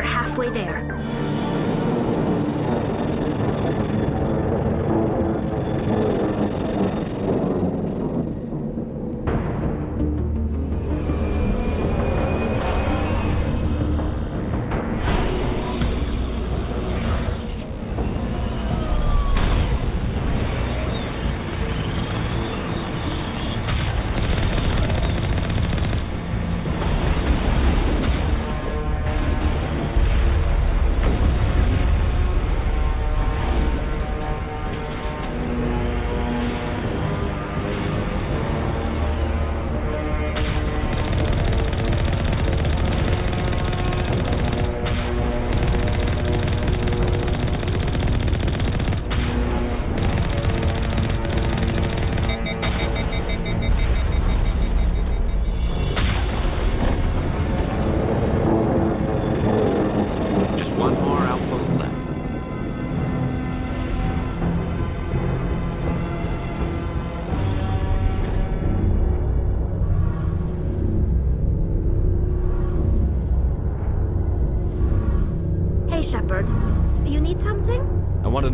We're halfway there.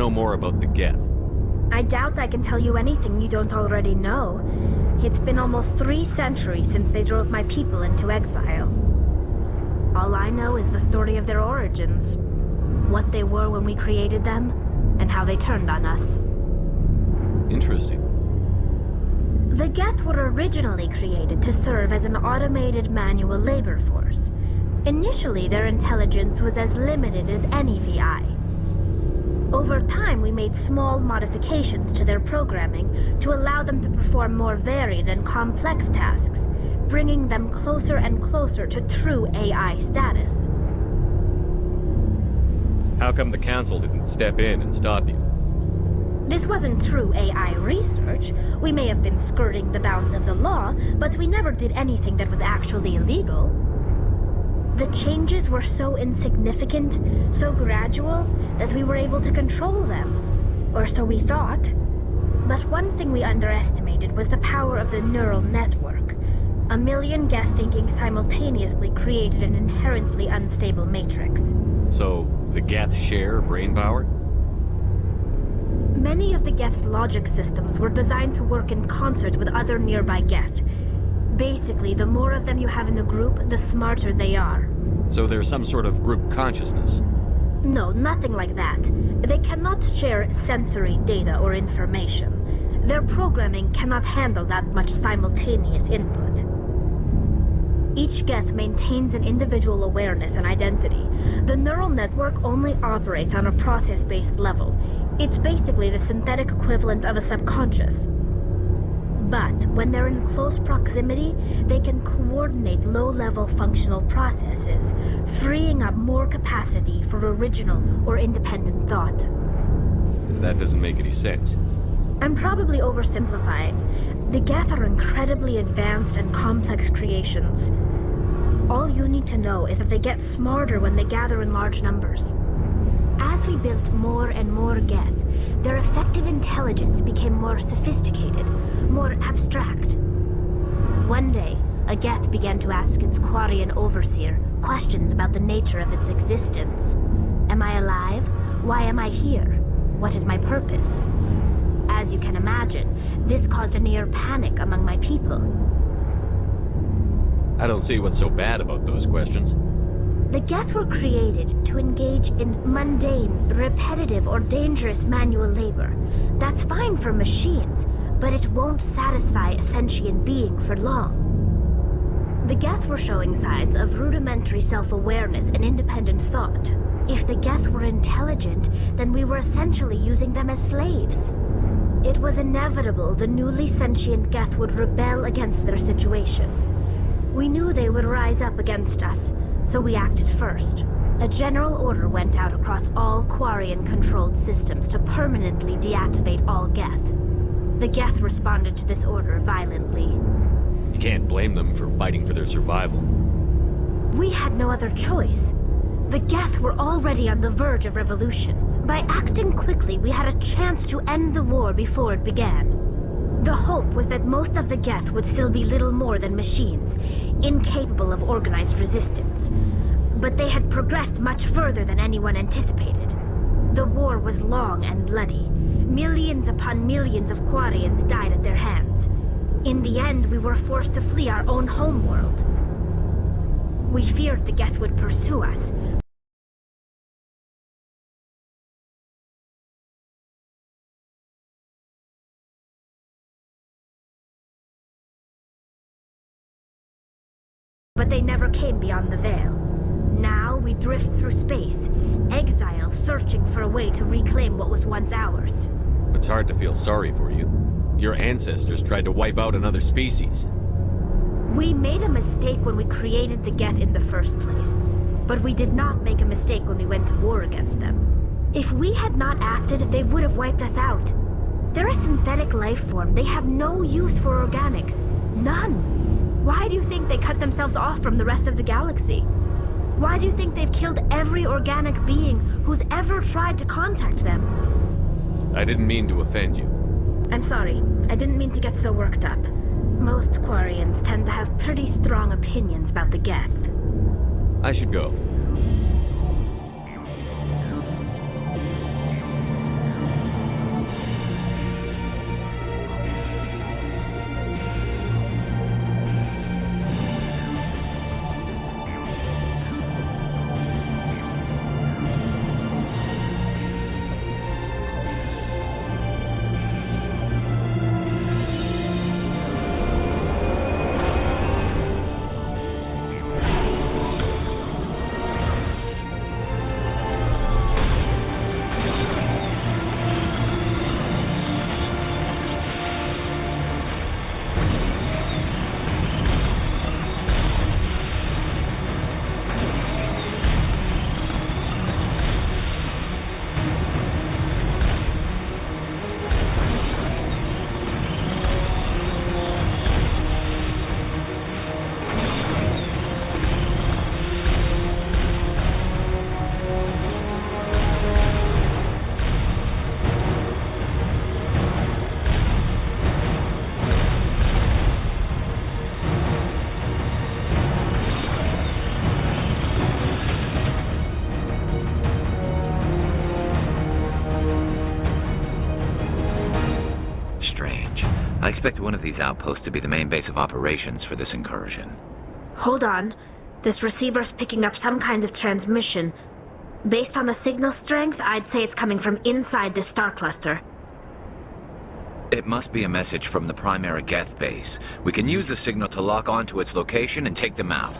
More about the Geth. I doubt I can tell you anything you don't already know. It's been almost 3 centuries since they drove my people into exile. All I know is the story of their origins, what they were when we created them, and how they turned on us. Interesting. The Geth were originally created to serve as an automated manual labor force. Initially, their intelligence was as limited as any VI. Over time, we made small modifications to their programming to allow them to perform more varied and complex tasks, bringing them closer and closer to true AI status. How come the Council didn't step in and stop you? This wasn't true AI research. We may have been skirting the bounds of the law, but we never did anything that was actually illegal. The changes were so insignificant, so gradual, that we were able to control them. Or so we thought. But one thing we underestimated was the power of the neural network. 1 million Geth thinking simultaneously created an inherently unstable matrix. So, the Geth share brain power? Many of the Geth's logic systems were designed to work in concert with other nearby Geth. Basically, the more of them you have in a group, the smarter they are. So there's some sort of group consciousness? No, nothing like that. They cannot share sensory data or information. Their programming cannot handle that much simultaneous input. Each Geth maintains an individual awareness and identity. The neural network only operates on a process-based level. It's basically the synthetic equivalent of a subconscious. But when they're in close proximity, they can coordinate low-level functional processes, freeing up more capacity for original or independent thought. That doesn't make any sense. I'm probably oversimplifying. The Geth are incredibly advanced and complex creations. All you need to know is that they get smarter when they gather in large numbers. As we built more and more Geth, their effective intelligence became more sophisticated, more abstract. One day, a Geth began to ask its Quarian overseer questions about the nature of its existence. Am I alive? Why am I here? What is my purpose? As you can imagine, this caused a near panic among my people. I don't see what's so bad about those questions. The Geth were created to engage in mundane, repetitive, or dangerous manual labor. That's fine for machines, but it won't satisfy a sentient being for long. The Geth were showing signs of rudimentary self-awareness and independent thought. If the Geth were intelligent, then we were essentially using them as slaves. It was inevitable the newly sentient Geth would rebel against their situation. We knew they would rise up against us, so we acted first. A general order went out across all Quarian-controlled systems to permanently deactivate all Geth. The Geth responded to this order violently. You can't blame them for fighting for their survival. We had no other choice. The Geth were already on the verge of revolution. By acting quickly, we had a chance to end the war before it began. The hope was that most of the Geth would still be little more than machines, incapable of organized resistance. But they had progressed much further than anyone anticipated. The war was long and bloody. Millions upon millions of Quarians died at their hands. In the end, we were forced to flee our own homeworld. We feared the Geth would pursue us. But they never came beyond the Veil. Now we drift through space, exile searching for a way to reclaim what was once ours. It's hard to feel sorry for you. Your ancestors tried to wipe out another species. We made a mistake when we created the Geth in the first place. But we did not make a mistake when we went to war against them. If we had not acted, they would have wiped us out. They're a synthetic life form. They have no use for organics. None. Why do you think they cut themselves off from the rest of the galaxy? Why do you think they've killed every organic being who's ever tried to contact them? I didn't mean to offend you. I'm sorry. I didn't mean to get so worked up. Most Quarians tend to have pretty strong opinions about the Geth. I should go. I expect one of these outposts to be the main base of operations for this incursion. Hold on. This receiver's picking up some kind of transmission. Based on the signal strength, I'd say it's coming from inside the star cluster. It must be a message from the primary Geth base. We can use the signal to lock onto its location and take them out.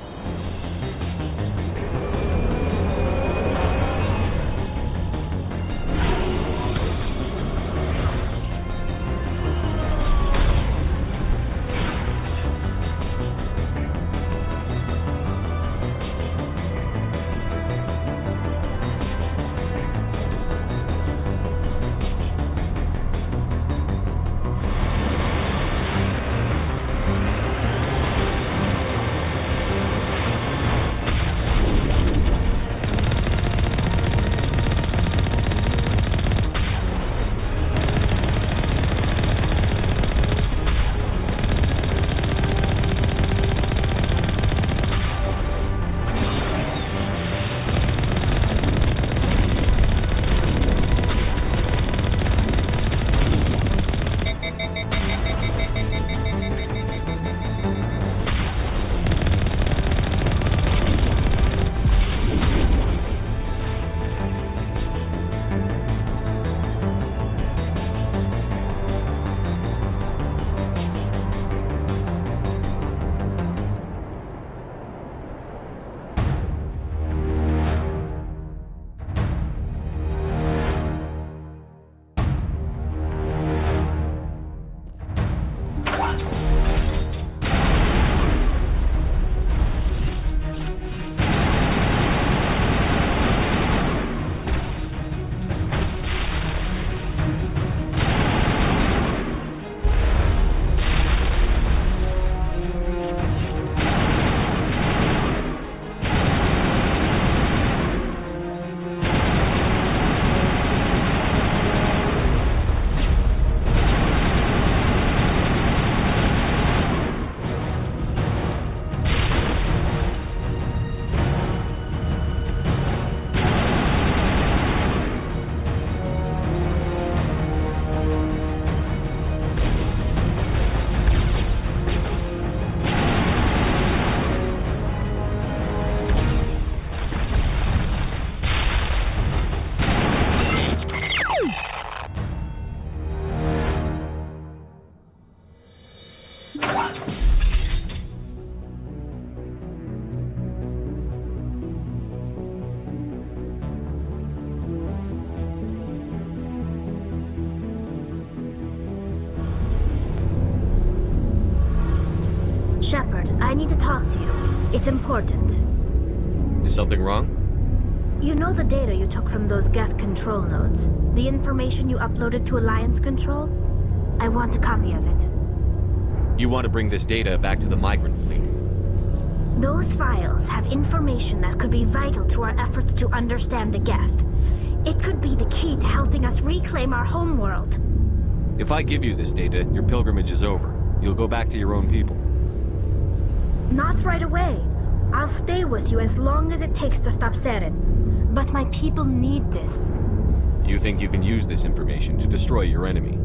need to talk to you. It's important. Is something wrong? You know the data you took from those Geth control nodes? The information you uploaded to Alliance Control? I want a copy of it. You want to bring this data back to the migrant fleet? Those files have information that could be vital to our efforts to understand the Geth. It could be the key to helping us reclaim our homeworld. If I give you this data, your pilgrimage is over. You'll go back to your own people. Not right away. I'll stay with you as long as it takes to stop Saren. But my people need this. You think you can use this information to destroy your enemy?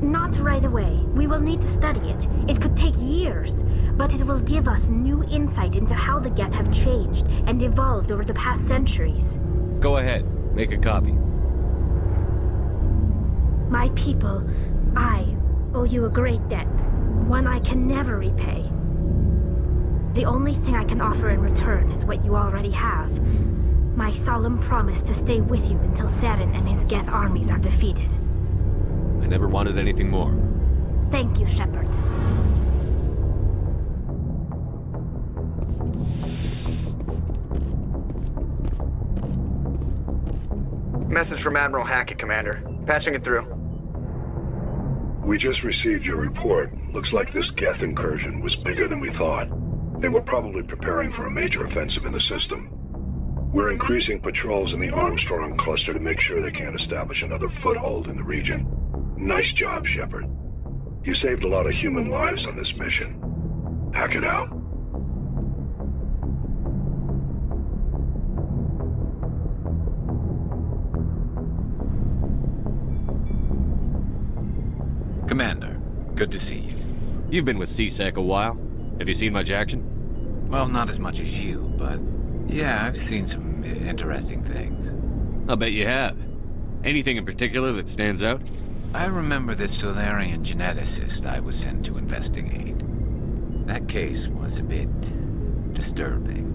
Not right away. We will need to study it. It could take years. But it will give us new insight into how the Geth have changed and evolved over the past centuries. Go ahead. Make a copy. My people, I owe you a great debt. One I can never repay. The only thing I can offer in return is what you already have. My solemn promise to stay with you until Saren and his Geth armies are defeated. I never wanted anything more. Thank you, Shepard. Message from Admiral Hackett, Commander. Patching it through. We just received your report. Looks like this Geth incursion was bigger than we thought. They were probably preparing for a major offensive in the system. We're increasing patrols in the Armstrong cluster to make sure they can't establish another foothold in the region. Nice job, Shepard. You saved a lot of human lives on this mission. Hackett out. Commander, good to see you. You've been with C-Sec a while. Have you seen much action? Well, not as much as you, but yeah, I've seen some interesting things. I'll bet you have. Anything in particular that stands out? I remember this Solarian geneticist I was sent to investigate. That case was a bit disturbing.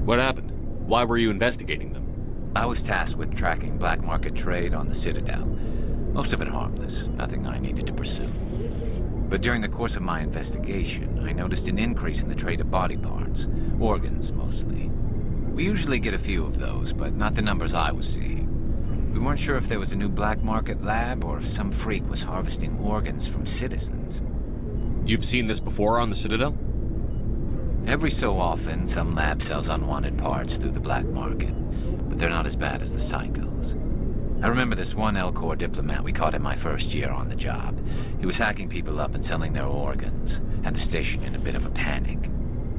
What happened? Why were you investigating them? I was tasked with tracking black market trade on the Citadel. Most of it harmless, nothing I needed to pursue. But during the course of my investigation, I noticed an increase in the trade of body parts, organs mostly. We usually get a few of those, but not the numbers I was seeing. We weren't sure if there was a new black market lab or if some freak was harvesting organs from citizens. You've seen this before on the Citadel? Every so often, some lab sells unwanted parts through the black market, but they're not as bad as the psychos. I remember this one Elcor diplomat we caught in my first year on the job. He was hacking people up and selling their organs, and the station in a bit of a panic.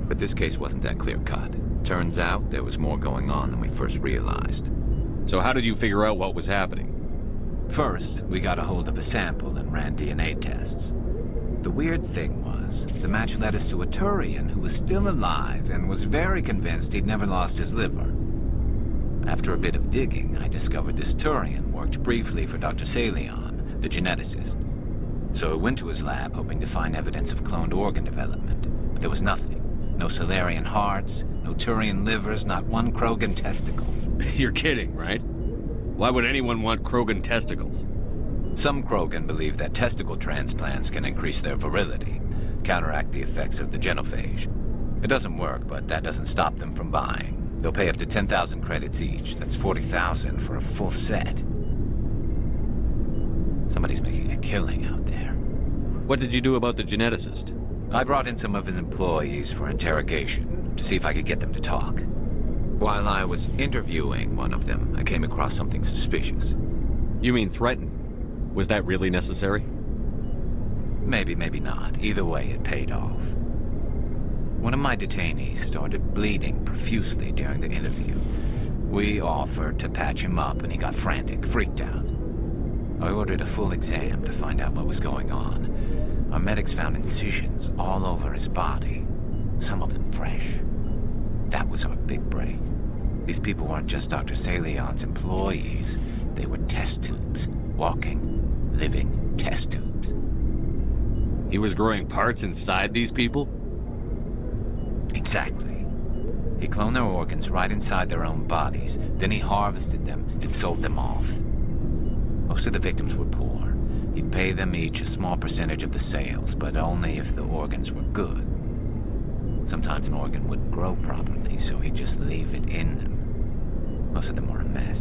But this case wasn't that clear-cut. Turns out there was more going on than we first realized. So how did you figure out what was happening? First, we got a hold of a sample and ran DNA tests. The weird thing was, the match led us to a Turian who was still alive and was very convinced he'd never lost his liver. After a bit of digging, I discovered this Turian worked briefly for Dr. Salion, the geneticist. So I went to his lab hoping to find evidence of cloned organ development, but there was nothing. No Solarian hearts, no Turian livers, not one Krogan testicle. You're kidding, right? Why would anyone want Krogan testicles? Some Krogan believe that testicle transplants can increase their virility, counteract the effects of the genophage. It doesn't work, but that doesn't stop them from buying. They'll pay up to 10,000 credits each. That's 40,000 for a full set. Somebody's making a killing out there. What did you do about the geneticist? I brought in some of his employees for interrogation to see if I could get them to talk. While I was interviewing one of them, I came across something suspicious. You mean threaten? Was that really necessary? Maybe, maybe not. Either way, it paid off. One of my detainees started bleeding profusely during the interview. We offered to patch him up, and he got frantic, freaked out. I ordered a full exam to find out what was going on. Our medics found incisions all over his body, some of them fresh. That was our big break. These people weren't just Dr. Salion's employees. They were test tubes. Walking, living test tubes. He was growing parts inside these people? Exactly. He cloned their organs right inside their own bodies. Then he harvested them and sold them off. Most of the victims were poor. He'd pay them each a small percentage of the sales, but only if the organs were good. Sometimes an organ wouldn't grow properly, so he'd just leave it in them. Most of them were a mess,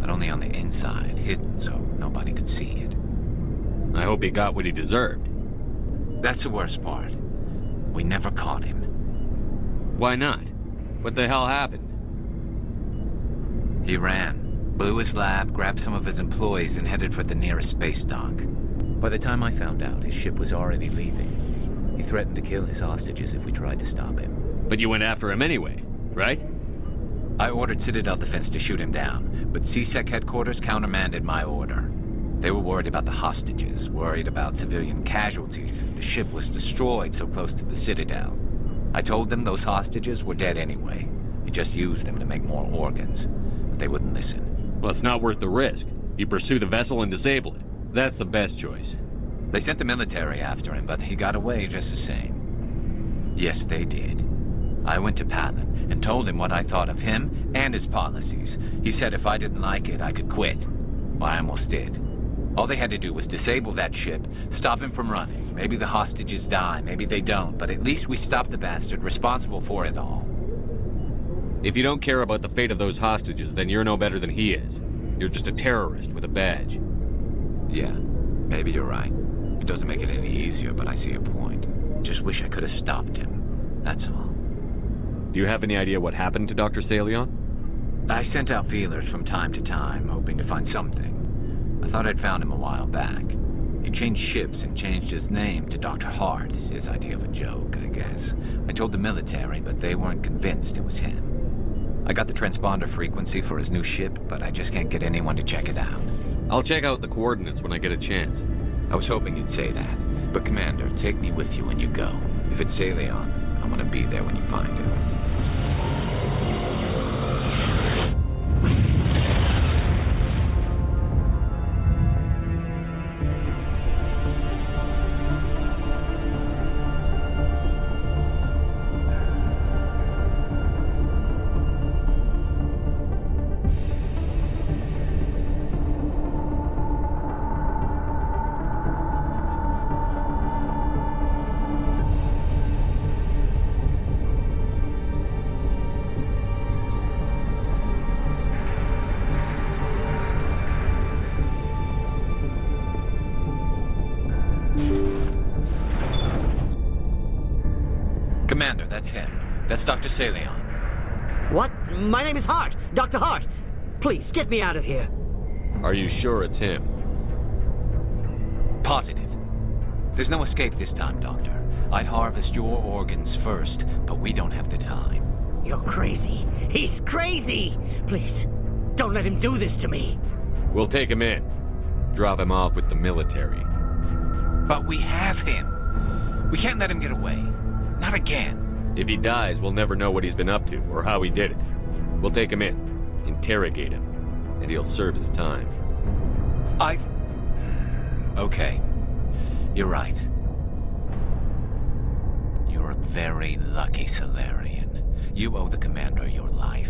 but only on the inside, hidden so nobody could see it. I hope he got what he deserved. That's the worst part. We never caught him. Why not? What the hell happened? He ran, blew his lab, grabbed some of his employees, and headed for the nearest space dock. By the time I found out, his ship was already leaving. He threatened to kill his hostages if we tried to stop him. But you went after him anyway, right? I ordered Citadel Defense to shoot him down, but CSEC headquarters countermanded my order. They were worried about the hostages, worried about civilian casualties. The ship was destroyed so close to the Citadel. I told them those hostages were dead anyway. He just used them to make more organs. But they wouldn't listen. Well, it's not worth the risk. You pursue the vessel and disable it. That's the best choice. They sent the military after him, but he got away just the same. Yes, they did. I went to Palin and told him what I thought of him and his policies. He said if I didn't like it, I could quit. Well, I almost did. All they had to do was disable that ship, stop him from running. Maybe the hostages die, maybe they don't, but at least we stopped the bastard responsible for it all. If you don't care about the fate of those hostages, then you're no better than he is. You're just a terrorist with a badge. Yeah, maybe you're right. It doesn't make it any easier, but I see your point. Just wish I could have stopped him. That's all. Do you have any idea what happened to Dr. Salion? I sent out feelers from time to time, hoping to find something. I thought I'd found him a while back. He changed ships and changed his name to Dr. Hart, his idea of a joke, I guess. I told the military, but they weren't convinced it was him. I got the transponder frequency for his new ship, but I just can't get anyone to check it out. I'll check out the coordinates when I get a chance. I was hoping you'd say that. But Commander, take me with you when you go. If it's Salion, I'm gonna be there when you find him. Commander, that's him. That's Dr. Salion. What? My name is Hart. Dr. Hart. Please, get me out of here. Are you sure it's him? Positive. There's no escape this time, Doctor. I'd harvest your organs first, but we don't have the time. You're crazy. He's crazy. Please, don't let him do this to me. We'll take him in. Drop him off with the military. But we have him. We can't let him get away. Not again. If he dies, we'll never know what he's been up to or how he did it. We'll take him in, interrogate him, and he'll serve his time. Okay. You're right. You're a very lucky Salarian. You owe the Commander your life.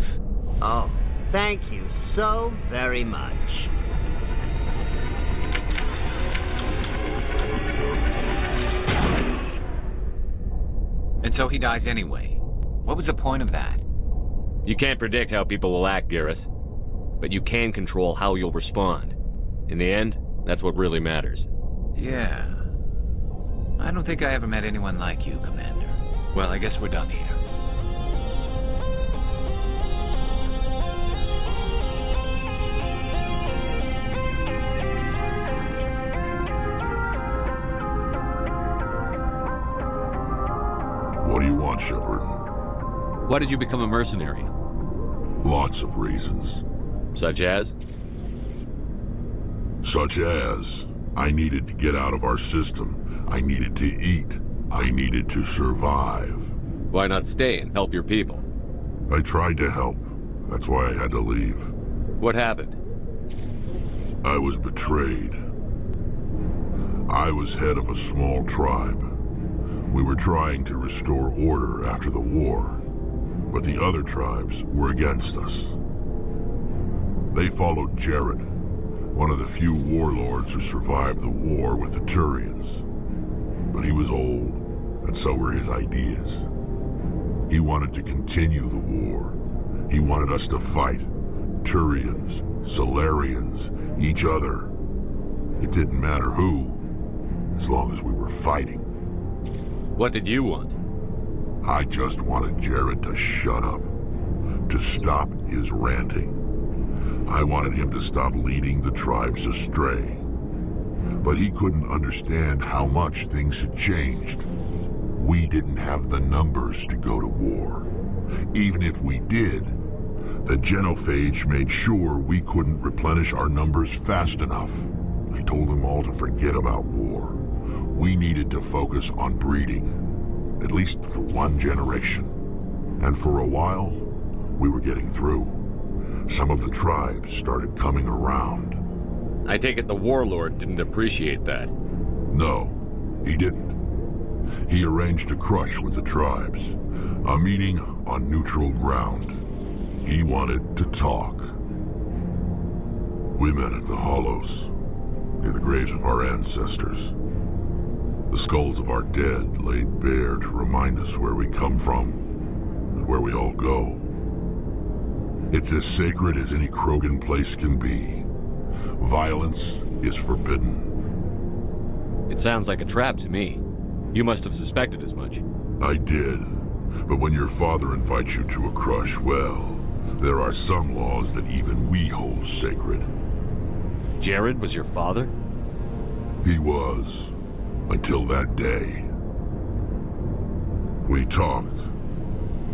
Oh, thank you so very much. And so he dies anyway. What was the point of that? You can't predict how people will act, Garrus. But you can control how you'll respond. In the end, that's what really matters. Yeah. I don't think I ever met anyone like you, Commander. Well, I guess we're done here. What do you want, Shepard? Why did you become a mercenary? Lots of reasons. Such as? I needed to get out of our system. I needed to eat. I needed to survive. Why not stay and help your people? I tried to help. That's why I had to leave. What happened? I was betrayed. I was head of a small tribe. We were trying to restore order after the war, but the other tribes were against us. They followed Jared, one of the few warlords who survived the war with the Turians. But he was old, and so were his ideas. He wanted to continue the war. He wanted us to fight. Turians, Solarians, each other. It didn't matter who, as long as we were fighting. What did you want? I just wanted Jared to shut up, to stop his ranting. I wanted him to stop leading the tribes astray. But he couldn't understand how much things had changed. We didn't have the numbers to go to war. Even if we did, the genophage made sure we couldn't replenish our numbers fast enough. I told them all to forget about war. We needed to focus on breeding, at least for one generation. And for a while, we were getting through. Some of the tribes started coming around. I take it the warlord didn't appreciate that. No, he didn't. He arranged a crush with the tribes, a meeting on neutral ground. He wanted to talk. We met at the Hollows, near the graves of our ancestors. The skulls of our dead laid bare to remind us where we come from and where we all go. It's as sacred as any Krogan place can be. Violence is forbidden. It sounds like a trap to me. You must have suspected as much. I did. But when your father invites you to a crush, well, there are some laws that even we hold sacred. Jared was your father? He was. Until that day. We talked,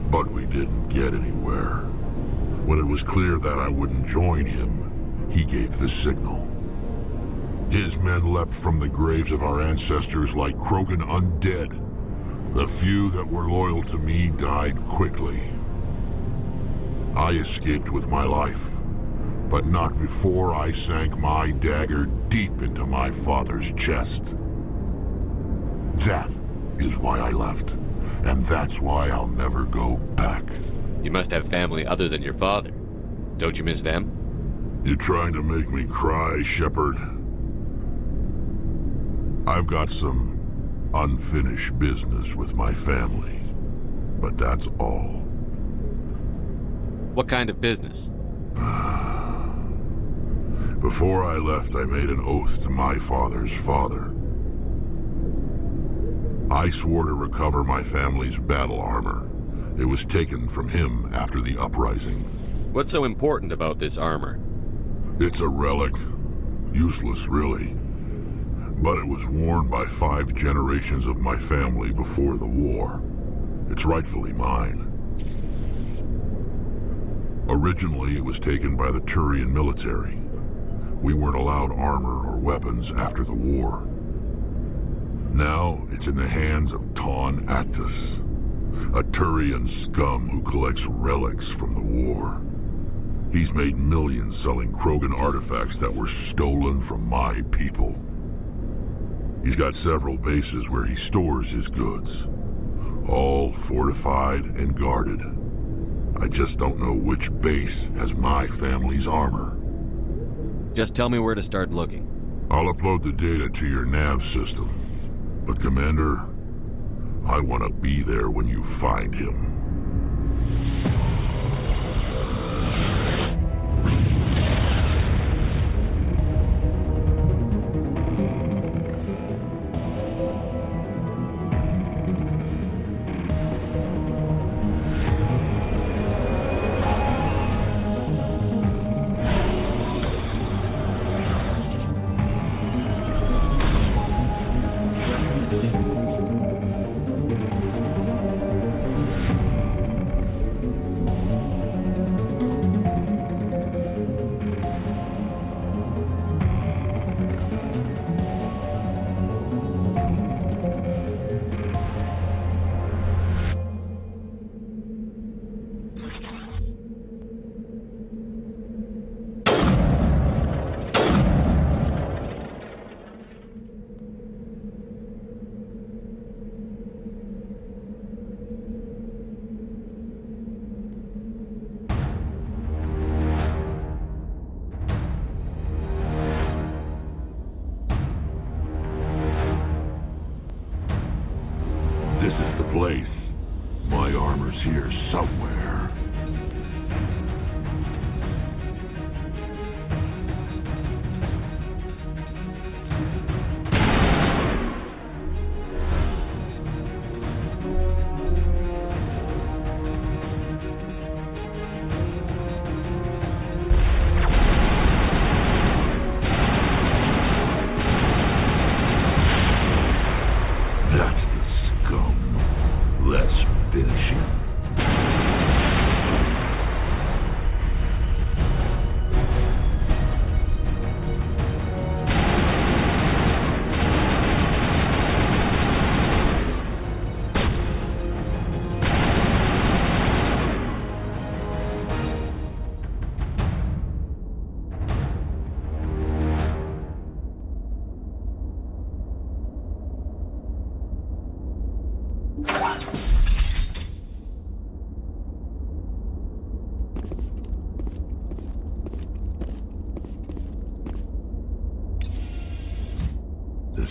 but we didn't get anywhere. When it was clear that I wouldn't join him, he gave the signal. His men leapt from the graves of our ancestors like Krogan undead. The few that were loyal to me died quickly. I escaped with my life, but not before I sank my dagger deep into my father's chest. That is why I left, and that's why I'll never go back. You must have family other than your father. Don't you miss them? You're trying to make me cry, Shepard. I've got some unfinished business with my family, but that's all. What kind of business? Before I left, I made an oath to my father's father. I swore to recover my family's battle armor. It was taken from him after the uprising. What's so important about this armor? It's a relic. Useless, really. But it was worn by 5 generations of my family before the war. It's rightfully mine. Originally, it was taken by the Turian military. We weren't allowed armor or weapons after the war. Now, it's in the hands of Ton Actus, a Turian scum who collects relics from the war. He's made millions selling Krogan artifacts that were stolen from my people. He's got several bases where he stores his goods, all fortified and guarded. I just don't know which base has my family's armor. Just tell me where to start looking. I'll upload the data to your nav system. But, Commander, I want to be there when you find him.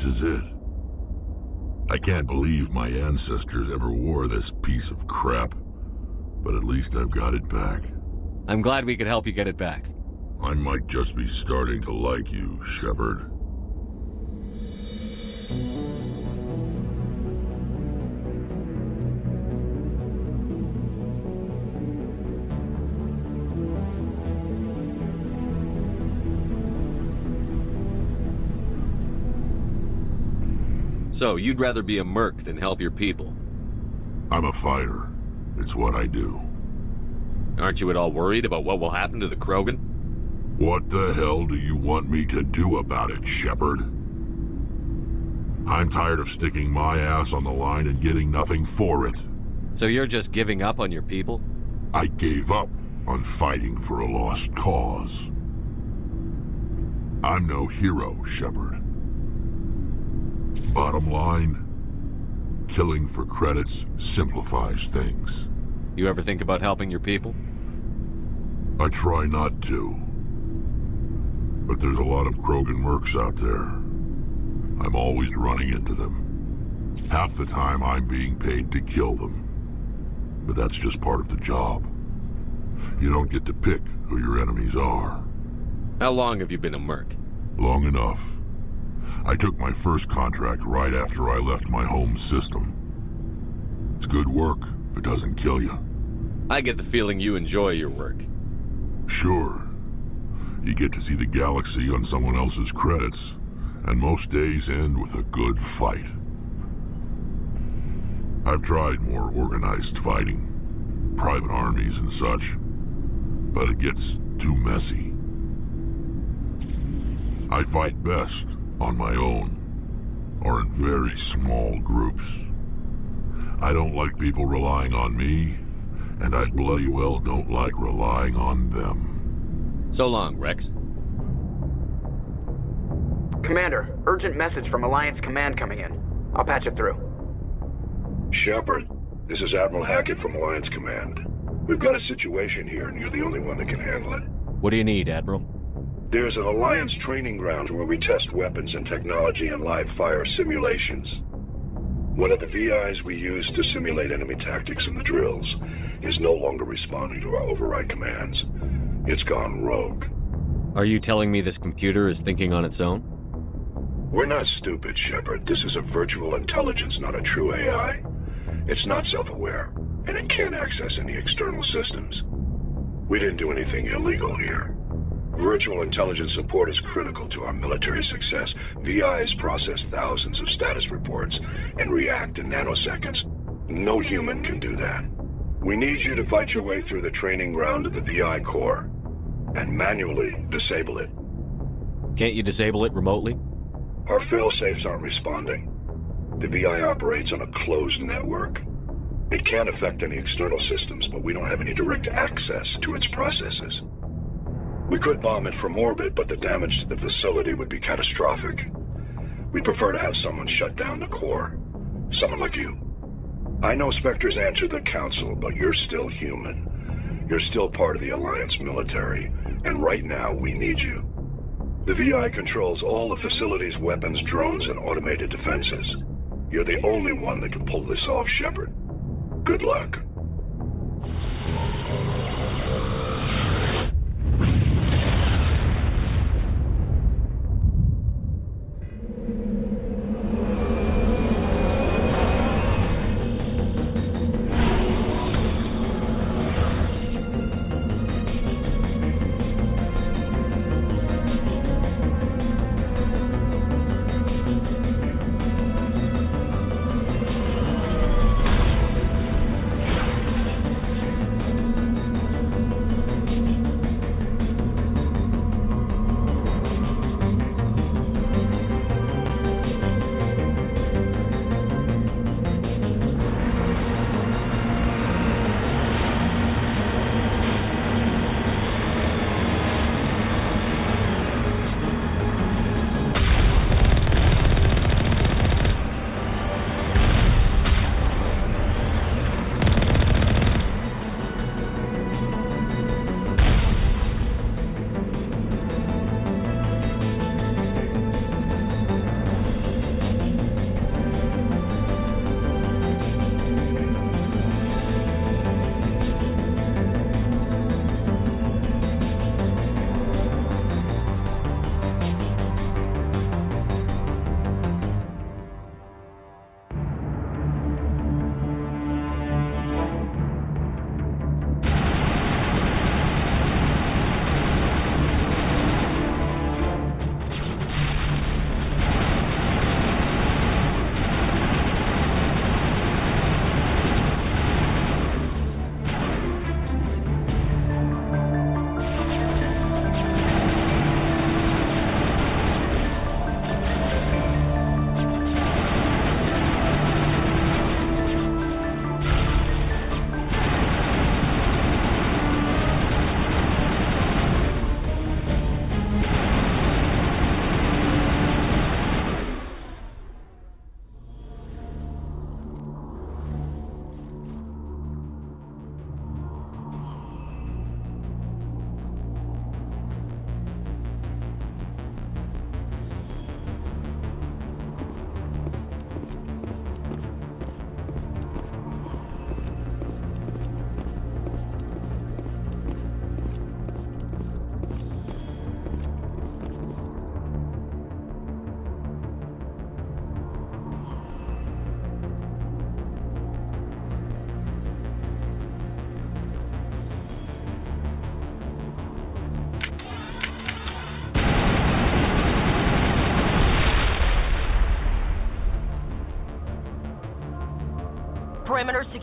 is it. I can't believe my ancestors ever wore this piece of crap, but at least I've got it back. I'm glad we could help you get it back. I might just be starting to like you, Shepard. So, you'd rather be a merc than help your people? I'm a fighter. It's what I do. Aren't you at all worried about what will happen to the Krogan? What the hell do you want me to do about it, Shepard? I'm tired of sticking my ass on the line and getting nothing for it. So you're just giving up on your people? I gave up on fighting for a lost cause. I'm no hero, Shepard. Bottom line, killing for credits simplifies things. You ever think about helping your people? I try not to. But there's a lot of Krogan mercs out there. I'm always running into them. Half the time I'm being paid to kill them. But that's just part of the job. You don't get to pick who your enemies are. How long have you been a merc? Long enough. I took my first contract right after I left my home system. It's good work. It doesn't kill you. I get the feeling you enjoy your work. Sure. You get to see the galaxy on someone else's credits, and most days end with a good fight. I've tried more organized fighting, private armies and such, but it gets too messy. I fight best on my own, or in very small groups. I don't like people relying on me, and I bloody well don't like relying on them. So long, Rex. Commander, urgent message from Alliance Command coming in. I'll patch it through. Shepard, this is Admiral Hackett from Alliance Command. We've got a situation here, and you're the only one that can handle it. What do you need, Admiral? There's an Alliance training ground where we test weapons and technology in live fire simulations. One of the VIs we use to simulate enemy tactics in the drills is no longer responding to our override commands. It's gone rogue. Are you telling me this computer is thinking on its own? We're not stupid, Shepard. This is a virtual intelligence, not a true AI. It's not self-aware, and it can't access any external systems. We didn't do anything illegal here. Virtual intelligence support is critical to our military success. VIs process thousands of status reports and react in nanoseconds. No human can do that. We need you to fight your way through the training ground of the VI core and manually disable it. Can't you disable it remotely? Our fail-safes aren't responding. The VI operates on a closed network. It can't affect any external systems, but we don't have any direct access to its processes. We could bomb it from orbit, but the damage to the facility would be catastrophic. We'd prefer to have someone shut down the core. Someone like you. I know Spectres answer the Council, but you're still human. You're still part of the Alliance military, and right now we need you. The VI controls all the facility's weapons, drones, and automated defenses. You're the only one that can pull this off, Shepard. Good luck.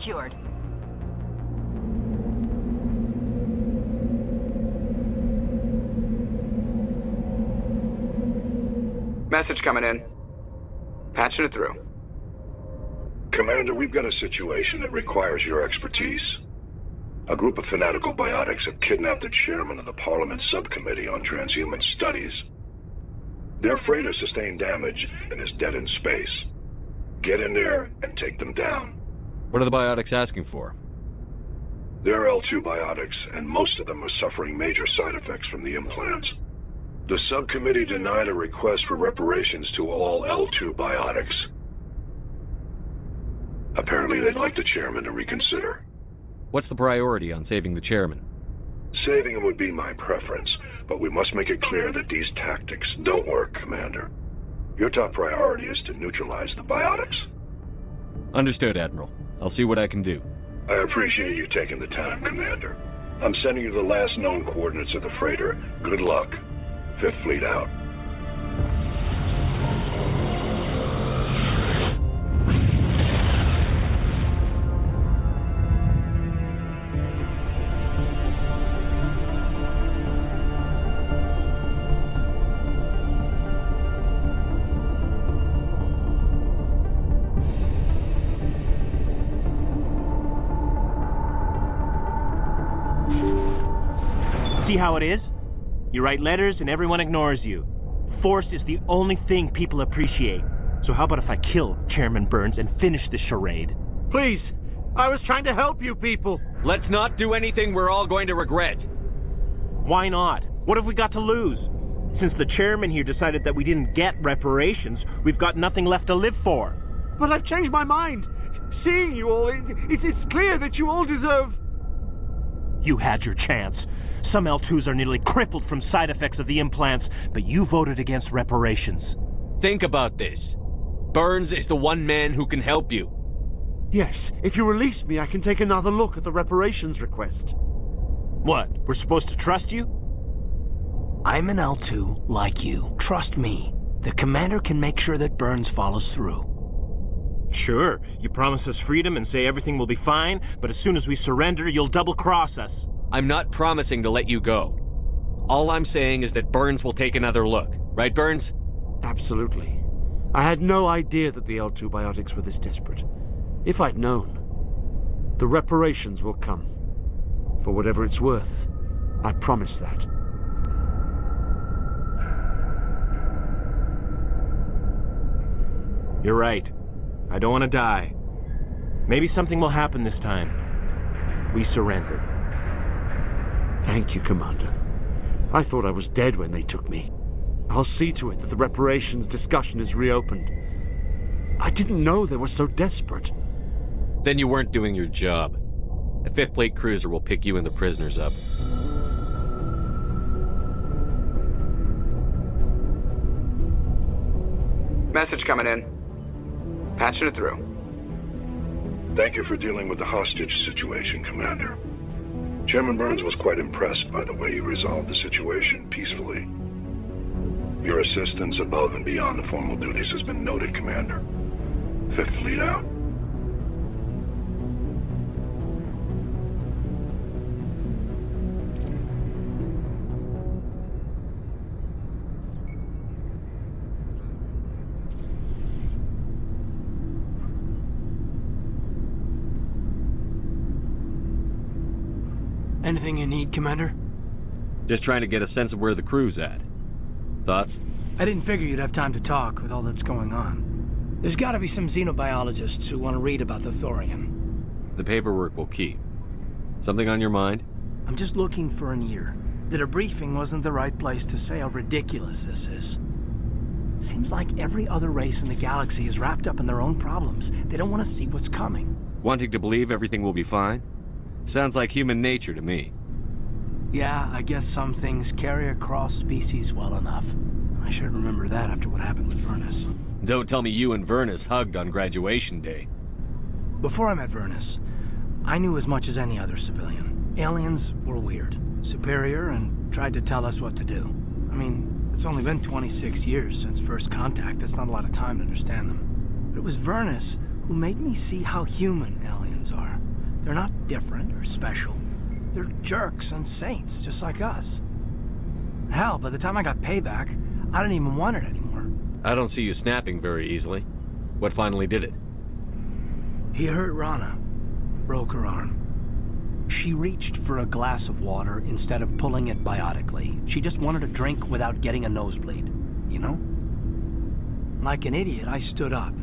secured. Message coming in. Patching it through. Commander, we've got a situation that requires your expertise. A group of fanatical biotics have kidnapped the chairman of the Parliament Subcommittee on Transhuman Studies. Their freighter sustained damage and is dead in space. Get in there and take them down. What are the biotics asking for? They're L2 biotics, and most of them are suffering major side effects from the implants. The subcommittee denied a request for reparations to all L2 biotics. Apparently they'd like the chairman to reconsider. What's the priority on saving the chairman? Saving him would be my preference, but we must make it clear that these tactics don't work, Commander. Your top priority is to neutralize the biotics. Understood, Admiral. I'll see what I can do. I appreciate you taking the time, Commander. I'm sending you the last known coordinates of the freighter. Good luck. Fifth Fleet out. See how it is? You write letters and everyone ignores you. Force is the only thing people appreciate. So how about if I kill Chairman Burns and finish this charade? Please, I was trying to help you people. Let's not do anything we're all going to regret. Why not? What have we got to lose? Since the chairman here decided that we didn't get reparations, we've got nothing left to live for. But I've changed my mind. Seeing you all, it's clear that you all deserve... You had your chance. Some L2s are nearly crippled from side effects of the implants, but you voted against reparations. Think about this. Burns is the one man who can help you. Yes, if you release me, I can take another look at the reparations request. What, we're supposed to trust you? I'm an L2 like you. Trust me. The commander can make sure that Burns follows through. Sure, you promise us freedom and say everything will be fine, but as soon as we surrender, you'll double-cross us. I'm not promising to let you go. All I'm saying is that Burns will take another look. Right, Burns? Absolutely. I had no idea that the L2 biotics were this desperate. If I'd known, the reparations will come. For whatever it's worth. I promise that. You're right. I don't want to die. Maybe something will happen this time. We surrender. Thank you, Commander. I thought I was dead when they took me. I'll see to it that the reparations discussion is reopened. I didn't know they were so desperate. Then you weren't doing your job. A Fifth Fleet cruiser will pick you and the prisoners up. Message coming in. Patching it through. Thank you for dealing with the hostage situation, Commander. Chairman Burns was quite impressed by the way you resolved the situation peacefully. Your assistance above and beyond the formal duties has been noted, Commander. Fifth Fleet out. Anything you need, Commander? Just trying to get a sense of where the crew's at. Thoughts? I didn't figure you'd have time to talk with all that's going on. There's got to be some xenobiologists who want to read about the Thorian. The paperwork will keep. Something on your mind? I'm just looking for an ear. That a briefing wasn't the right place to say how ridiculous this is. Seems like every other race in the galaxy is wrapped up in their own problems. They don't want to see what's coming. Wanting to believe everything will be fine? Sounds like human nature to me. Yeah, I guess some things carry across species well enough. I should remember that after what happened with Vernus. Don't tell me you and Vernus hugged on graduation day. Before I met Vernus, I knew as much as any other civilian. Aliens were weird, superior, and tried to tell us what to do. I mean, it's only been 26 years since first contact. That's not a lot of time to understand them. But it was Vernus who made me see how human aliens are. They're not different or special. They're jerks and saints, just like us. Hell, by the time I got payback, I didn't even want it anymore. I don't see you snapping very easily. What finally did it? He hurt Rana. Broke her arm. She reached for a glass of water instead of pulling it biotically. She just wanted a drink without getting a nosebleed, you know? Like an idiot, I stood up.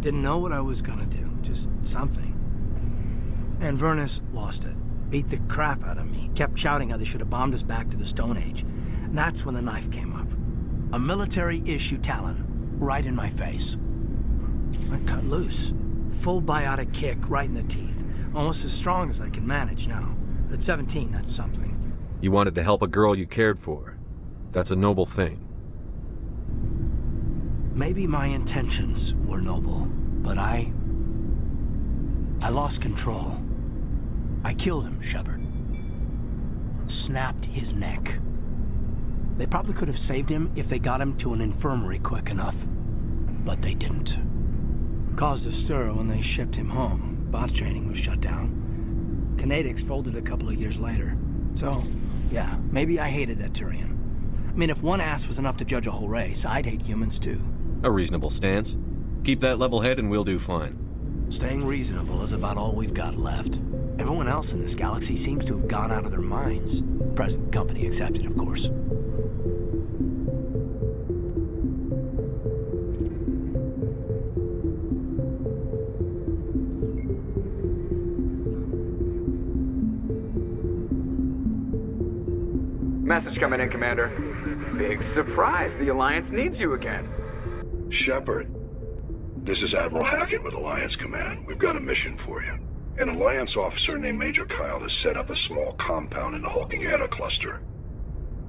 Didn't know what I was gonna do, just something. And Vernus lost it. Beat the crap out of me. Kept shouting how they should have bombed us back to the Stone Age. And that's when the knife came up. A military-issue talon, right in my face. I cut loose. Full biotic kick right in the teeth. Almost as strong as I can manage now. At 17, that's something. You wanted to help a girl you cared for. That's a noble thing. Maybe my intentions were noble, but I lost control. I killed him, Shepard. Snapped his neck. They probably could have saved him if they got him to an infirmary quick enough, but they didn't. Caused a stir when they shipped him home. Bots training was shut down. Canadix folded a couple of years later. So, yeah, maybe I hated that Turian. I mean, if one ass was enough to judge a whole race, I'd hate humans too. A reasonable stance. Keep that level head and we'll do fine. Staying reasonable is about all we've got left. Everyone else in this galaxy seems to have gone out of their minds. Present company accepted, of course. Message coming in, Commander. Big surprise. The Alliance needs you again. Shepard, this is Admiral Hackett with Alliance Command. We've got a mission for you. An Alliance officer named Major Kyle has set up a small compound in the Hulking Eta cluster.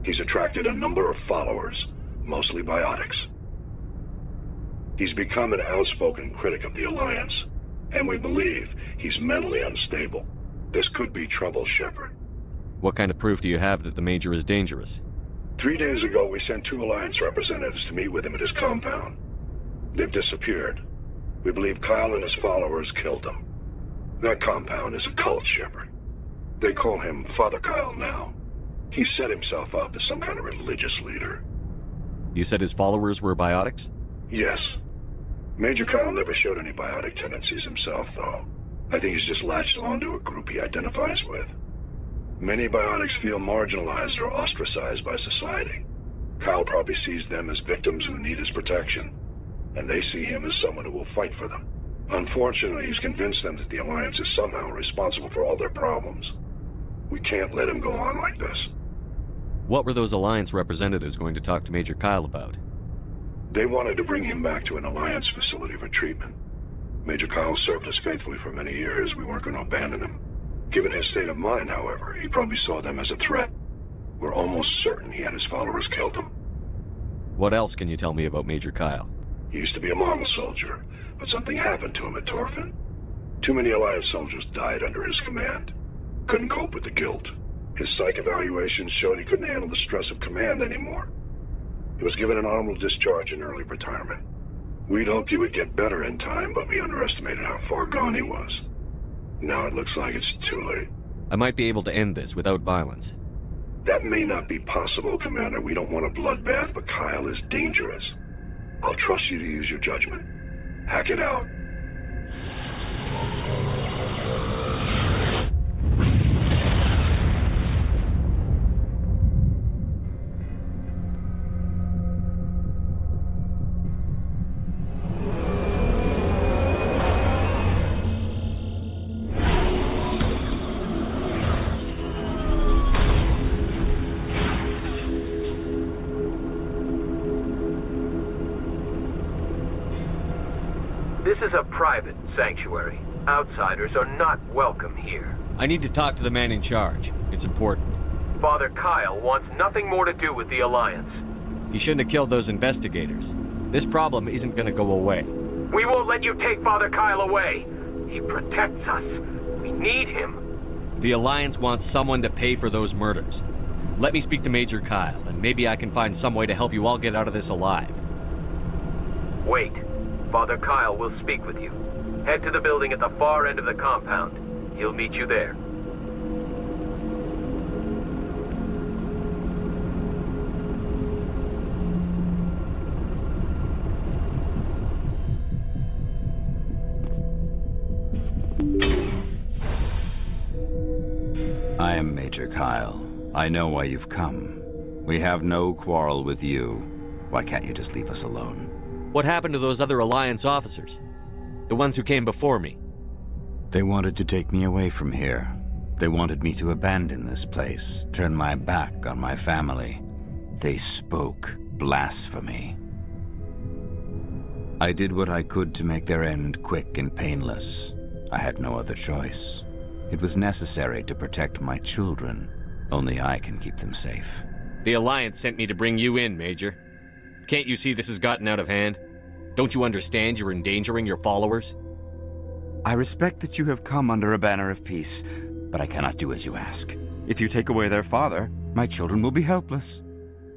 He's attracted a number of followers, mostly biotics. He's become an outspoken critic of the Alliance, and we believe he's mentally unstable. This could be trouble, Shepard. What kind of proof do you have that the Major is dangerous? 3 days ago, we sent 2 Alliance representatives to meet with him at his compound. They've disappeared. We believe Kyle and his followers killed them. That compound is a cult, Shepard. They call him Father Kyle now. He set himself up as some kind of religious leader. You said his followers were biotics? Yes. Major Kyle never showed any biotic tendencies himself, though. I think he's just latched onto a group he identifies with. Many biotics feel marginalized or ostracized by society. Kyle probably sees them as victims who need his protection, and they see him as someone who will fight for them. Unfortunately, he's convinced them that the Alliance is somehow responsible for all their problems. We can't let him go on like this. What were those Alliance representatives going to talk to Major Kyle about? They wanted to bring him back to an Alliance facility for treatment. Major Kyle served us faithfully for many years. We weren't going to abandon him. Given his state of mind, however, he probably saw them as a threat. We're almost certain he and his followers killed them. What else can you tell me about Major Kyle? He used to be a model soldier, but something happened to him at Torfin. Too many Alliance soldiers died under his command. Couldn't cope with the guilt. His psych evaluations showed he couldn't handle the stress of command anymore. He was given an honorable discharge in early retirement. We'd hoped he would get better in time, but we underestimated how far gone he was. Now it looks like it's too late. I might be able to end this without violence. That may not be possible, Commander. We don't want a bloodbath, but Kyle is dangerous. I'll trust you to use your judgment. Hack it out. This is a private sanctuary. Outsiders are not welcome here. I need to talk to the man in charge. It's important. Father Kyle wants nothing more to do with the Alliance. He shouldn't have killed those investigators. This problem isn't going to go away. We won't let you take Father Kyle away. He protects us. We need him. The Alliance wants someone to pay for those murders. Let me speak to Major Kyle, and maybe I can find some way to help you all get out of this alive. Wait. Father Kyle will speak with you. Head to the building at the far end of the compound. He'll meet you there. I am Major Kyle. I know why you've come. We have no quarrel with you. Why can't you just leave us alone? What happened to those other Alliance officers? The ones who came before me? They wanted to take me away from here. They wanted me to abandon this place, turn my back on my family. They spoke blasphemy. I did what I could to make their end quick and painless. I had no other choice. It was necessary to protect my children. Only I can keep them safe. The Alliance sent me to bring you in, Major. Can't you see this has gotten out of hand? Don't you understand you're endangering your followers? I respect that you have come under a banner of peace, but I cannot do as you ask. If you take away their father, my children will be helpless.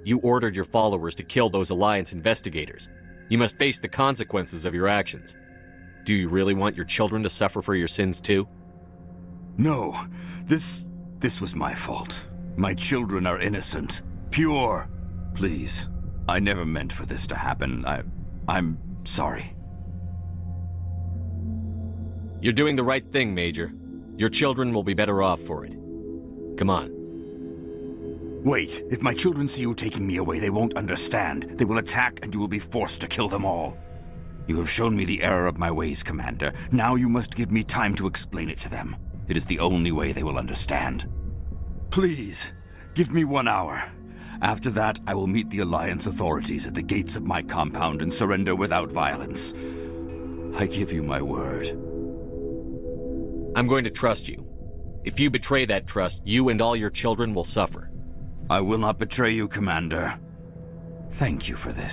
You ordered your followers to kill those Alliance investigators. You must face the consequences of your actions. Do you really want your children to suffer for your sins too? No, this was my fault. My children are innocent, pure. Please, I never meant for this to happen. I'm sorry. You're doing the right thing, Major. Your children will be better off for it. Come on. Wait, if my children see you taking me away, they won't understand. They will attack and you will be forced to kill them all. You have shown me the error of my ways, Commander. Now you must give me time to explain it to them. It is the only way they will understand. Please, give me 1 hour. After that, I will meet the Alliance authorities at the gates of my compound and surrender without violence. I give you my word. I'm going to trust you. If you betray that trust, you and all your children will suffer. I will not betray you, Commander. Thank you for this.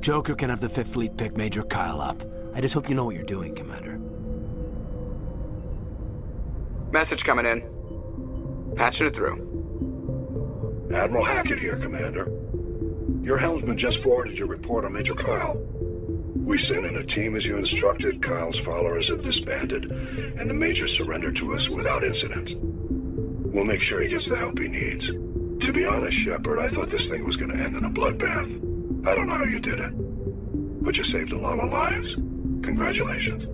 Joker can have the 5th Fleet pick Major Kyle up. I just hope you know what you're doing, Commander. Message coming in. Patching it through. Admiral Hackett here, Commander. Your helmsman just forwarded your report on Major Kyle. We sent in a team as you instructed. Kyle's followers have disbanded, and the Major surrendered to us without incident. We'll make sure he gets the help he needs. To be honest, Shepard, I thought this thing was going to end in a bloodbath. I don't know how you did it, but you saved a lot of lives. Congratulations.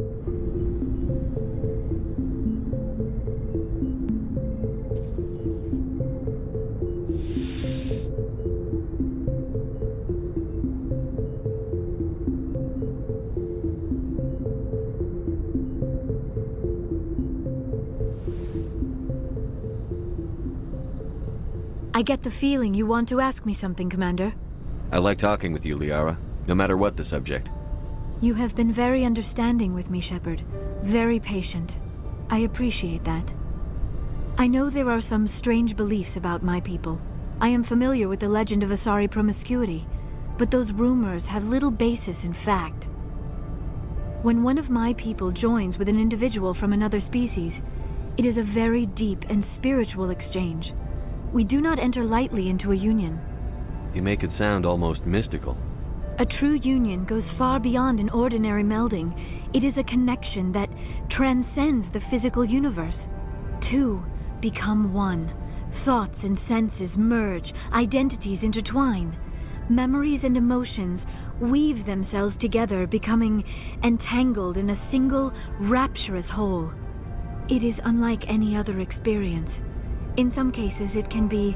I get the feeling you want to ask me something, Commander. I like talking with you, Liara, no matter what the subject. You have been very understanding with me, Shepard. Very patient. I appreciate that. I know there are some strange beliefs about my people. I am familiar with the legend of Asari promiscuity, but those rumors have little basis in fact. When one of my people joins with an individual from another species, it is a very deep and spiritual exchange. We do not enter lightly into a union. You make it sound almost mystical. A true union goes far beyond an ordinary melding. It is a connection that transcends the physical universe. Two become one. Thoughts and senses merge, identities intertwine. Memories and emotions weave themselves together, becoming entangled in a single rapturous whole. It is unlike any other experience. In some cases, it can be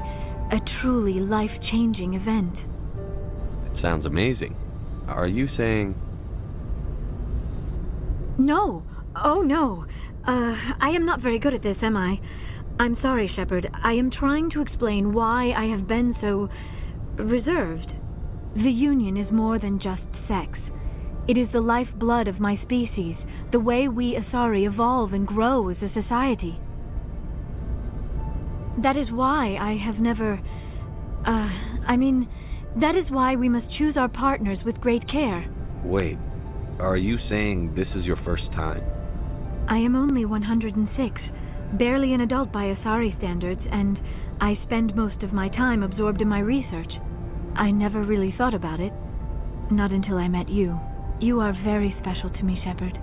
a truly life-changing event. It sounds amazing. Are you saying... No. Oh, no. I am not very good at this, am I? I'm sorry, Shepard. I am trying to explain why I have been so... reserved. The Union is more than just sex. It is the lifeblood of my species, the way we Asari evolve and grow as a society. That is why I have never... that is why we must choose our partners with great care. Wait, are you saying this is your first time? I am only 106, barely an adult by Asari standards, and I spend most of my time absorbed in my research. I never really thought about it. Not until I met you. You are very special to me, Shepard.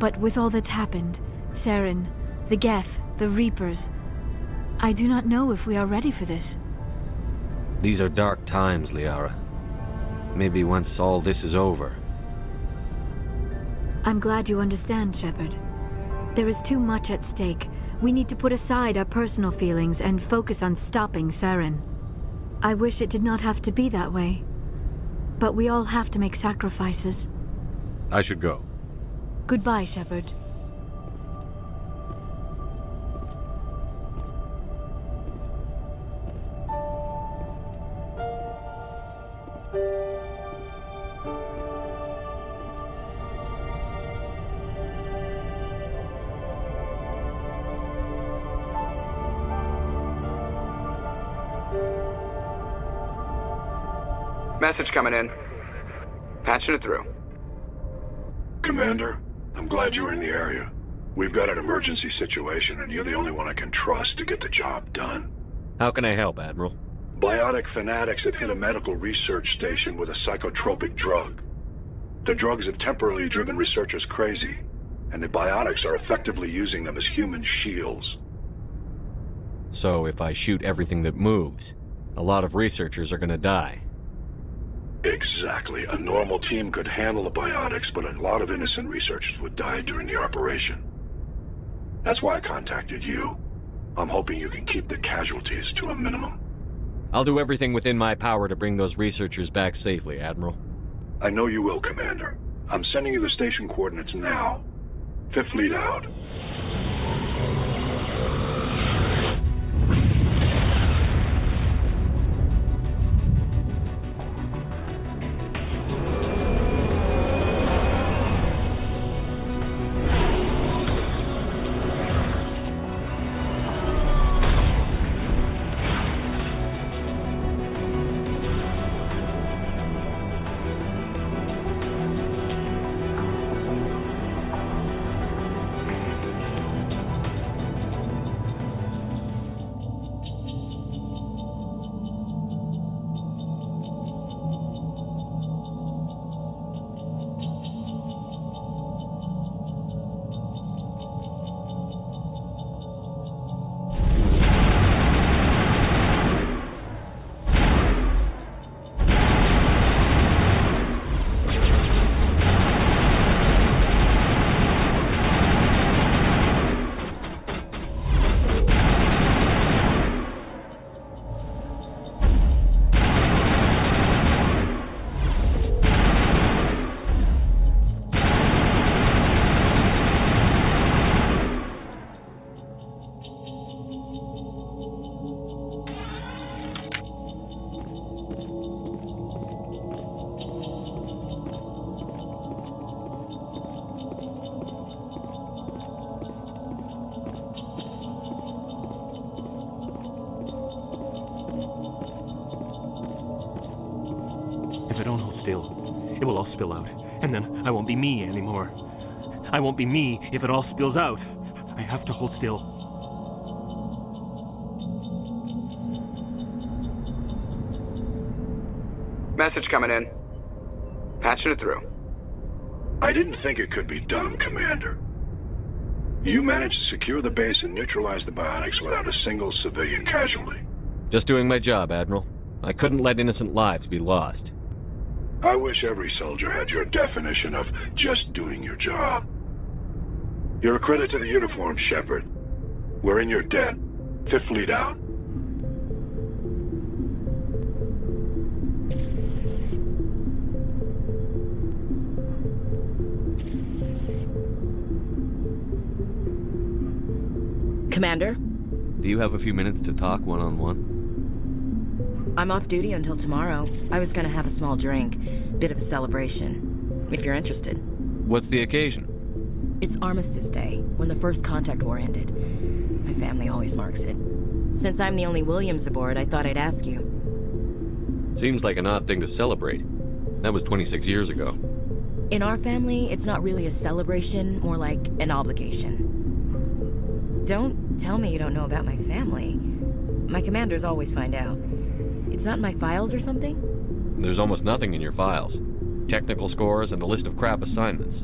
But with all that's happened, Saren, the Geth, the Reapers. I do not know if we are ready for this. These are dark times, Liara. Maybe once all this is over. I'm glad you understand, Shepard. There is too much at stake. We need to put aside our personal feelings and focus on stopping Saren. I wish it did not have to be that way. But we all have to make sacrifices. I should go. Goodbye, Shepard. Message coming in. Patching it through. Commander, I'm glad you were in the area. We've got an emergency situation, and you're the only one I can trust to get the job done. How can I help, Admiral? Biotic fanatics have hit a medical research station with a psychotropic drug. The drugs have temporarily driven researchers crazy, and the biotics are effectively using them as human shields. So if I shoot everything that moves, a lot of researchers are going to die. Exactly. A normal team could handle the biotics, but a lot of innocent researchers would die during the operation. That's why I contacted you. I'm hoping you can keep the casualties to a minimum. I'll do everything within my power to bring those researchers back safely, Admiral. I know you will, Commander. I'm sending you the station coordinates now. Fifth Fleet out. It will all spill out, and then I won't be me anymore. I won't be me if it all spills out. I have to hold still. Message coming in. Patching it through. I didn't think it could be done, Commander. You managed to secure the base and neutralize the biotics without a single civilian casualty. Just doing my job, Admiral. I couldn't let innocent lives be lost. I wish every soldier had your definition of just doing your job. You're a credit to the uniform, Shepard. We're in your debt. Fifth Fleet out. Commander? Do you have a few minutes to talk one-on-one? I'm off duty until tomorrow. I was going to have a small drink. Bit of a celebration, if you're interested. What's the occasion? It's Armistice Day, when the first contact war ended. My family always marks it. Since I'm the only Williams aboard, I thought I'd ask you. Seems like an odd thing to celebrate. That was 26 years ago. In our family, it's not really a celebration, more like an obligation. Don't tell me you don't know about my family. My commanders always find out. It's not in my files or something? There's almost nothing in your files. Technical scores and a list of crap assignments.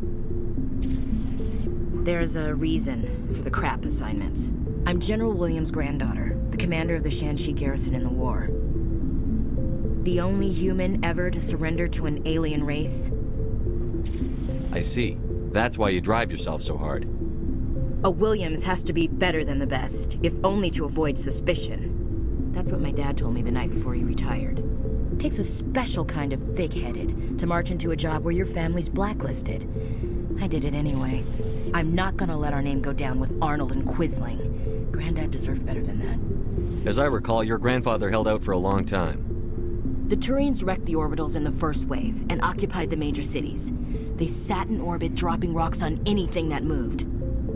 There's a reason for the crap assignments. I'm General Williams' granddaughter, the commander of the Shanxi garrison in the war. The only human ever to surrender to an alien race. I see. That's why you drive yourself so hard. A Williams has to be better than the best, if only to avoid suspicion. That's what my dad told me the night before he retired. It takes a special kind of thick-headed to march into a job where your family's blacklisted. I did it anyway. I'm not gonna let our name go down with Arnold and Quisling. Granddad deserved better than that. As I recall, your grandfather held out for a long time. The Turians wrecked the orbitals in the first wave and occupied the major cities. They sat in orbit, dropping rocks on anything that moved.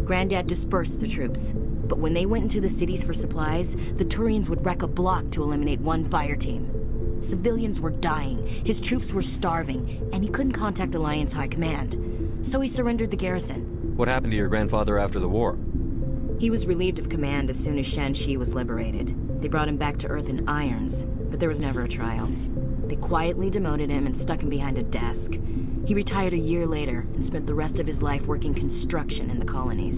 Granddad dispersed the troops, but when they went into the cities for supplies, the Turians would wreck a block to eliminate one fire team. Civilians were dying, his troops were starving, and he couldn't contact Alliance High Command. So he surrendered the garrison. What happened to your grandfather after the war? He was relieved of command as soon as Shanxi was liberated. They brought him back to Earth in irons, but there was never a trial. They quietly demoted him and stuck him behind a desk. He retired a year later and spent the rest of his life working construction in the colonies.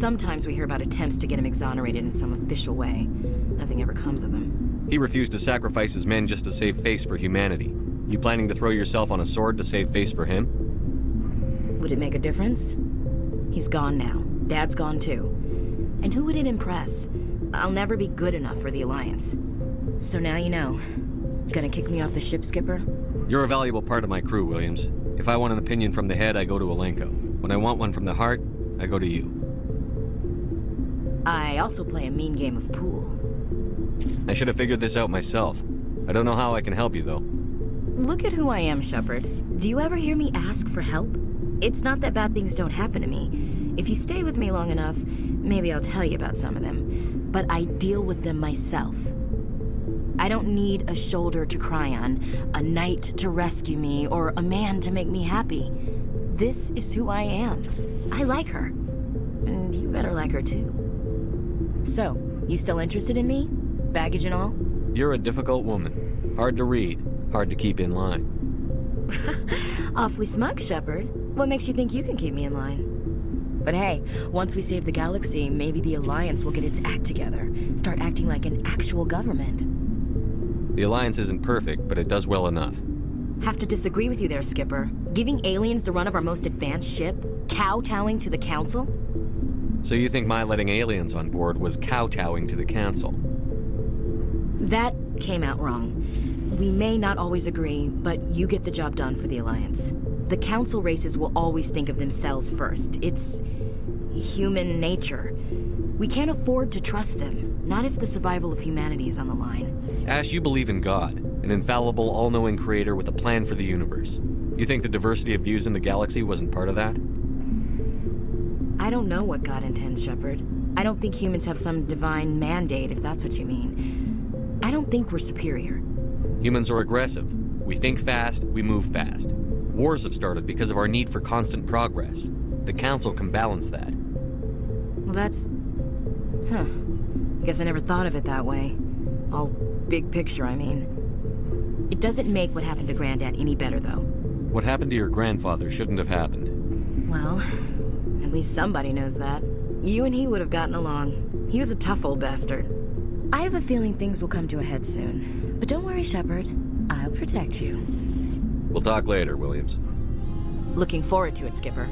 Sometimes we hear about attempts to get him exonerated in some official way. Nothing ever comes of them. He refused to sacrifice his men just to save face for humanity. You planning to throw yourself on a sword to save face for him? Would it make a difference? He's gone now. Dad's gone too. And who would it impress? I'll never be good enough for the Alliance. So now you know. Gonna kick me off the ship, Skipper? You're a valuable part of my crew, Williams. If I want an opinion from the head, I go to Alenko. When I want one from the heart, I go to you. I also play a mean game of pool. I should have figured this out myself. I don't know how I can help you, though. Look at who I am, Shepard. Do you ever hear me ask for help? It's not that bad things don't happen to me. If you stay with me long enough, maybe I'll tell you about some of them. But I deal with them myself. I don't need a shoulder to cry on, a knight to rescue me, or a man to make me happy. This is who I am. I like her. And you better like her too. So, you still interested in me? Baggage and all? You're a difficult woman. Hard to read. Hard to keep in line. Awfully smug, Shepard. What makes you think you can keep me in line? But hey, once we save the galaxy, maybe the Alliance will get its act together. Start acting like an actual government. The Alliance isn't perfect, but it does well enough. Have to disagree with you there, Skipper. Giving aliens the run of our most advanced ship? Kowtowing to the Council? So you think my letting aliens on board was kowtowing to the Council? That came out wrong. We may not always agree, but you get the job done for the Alliance. The Council races will always think of themselves first. It's human nature. We can't afford to trust them, not if the survival of humanity is on the line. Ash, you believe in God, an infallible, all-knowing creator with a plan for the universe. You think the diversity of views in the galaxy wasn't part of that? I don't know what God intends, Shepard. I don't think humans have some divine mandate, if that's what you mean. I don't think we're superior. Humans are aggressive. We think fast, we move fast. Wars have started because of our need for constant progress. The Council can balance that. Well, that's... I guess I never thought of it that way. All big picture, I mean. It doesn't make what happened to Granddad any better, though. What happened to your grandfather shouldn't have happened. Well, at least somebody knows that. You and he would have gotten along. He was a tough old bastard. I have a feeling things will come to a head soon. But don't worry, Shepard. I'll protect you. We'll talk later, Williams. Looking forward to it, Skipper.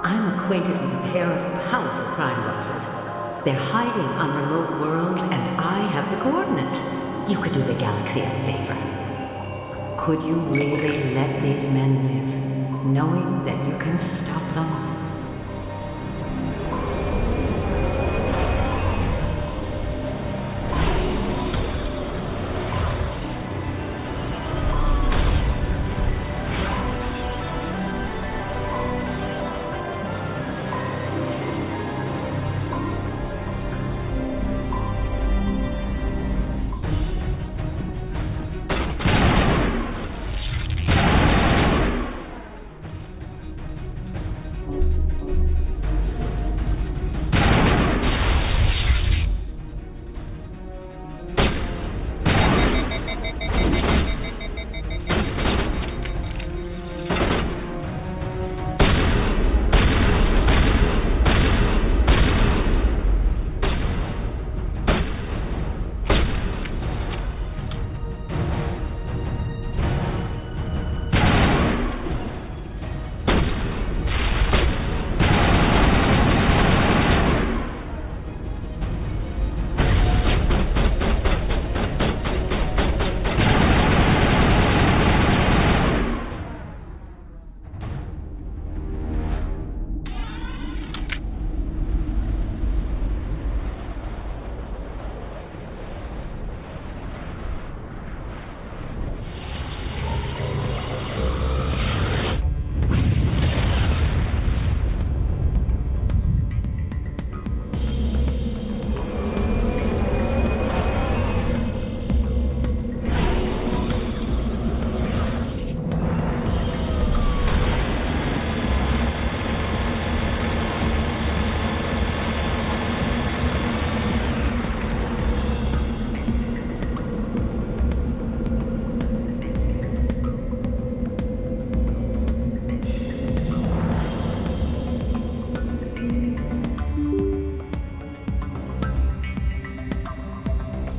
I'm acquainted with a pair of powerful crime bosses. They're hiding on remote worlds, and I have the coordinates. You could do the galaxy a favor. Could you really let these men live, knowing that you can stop them?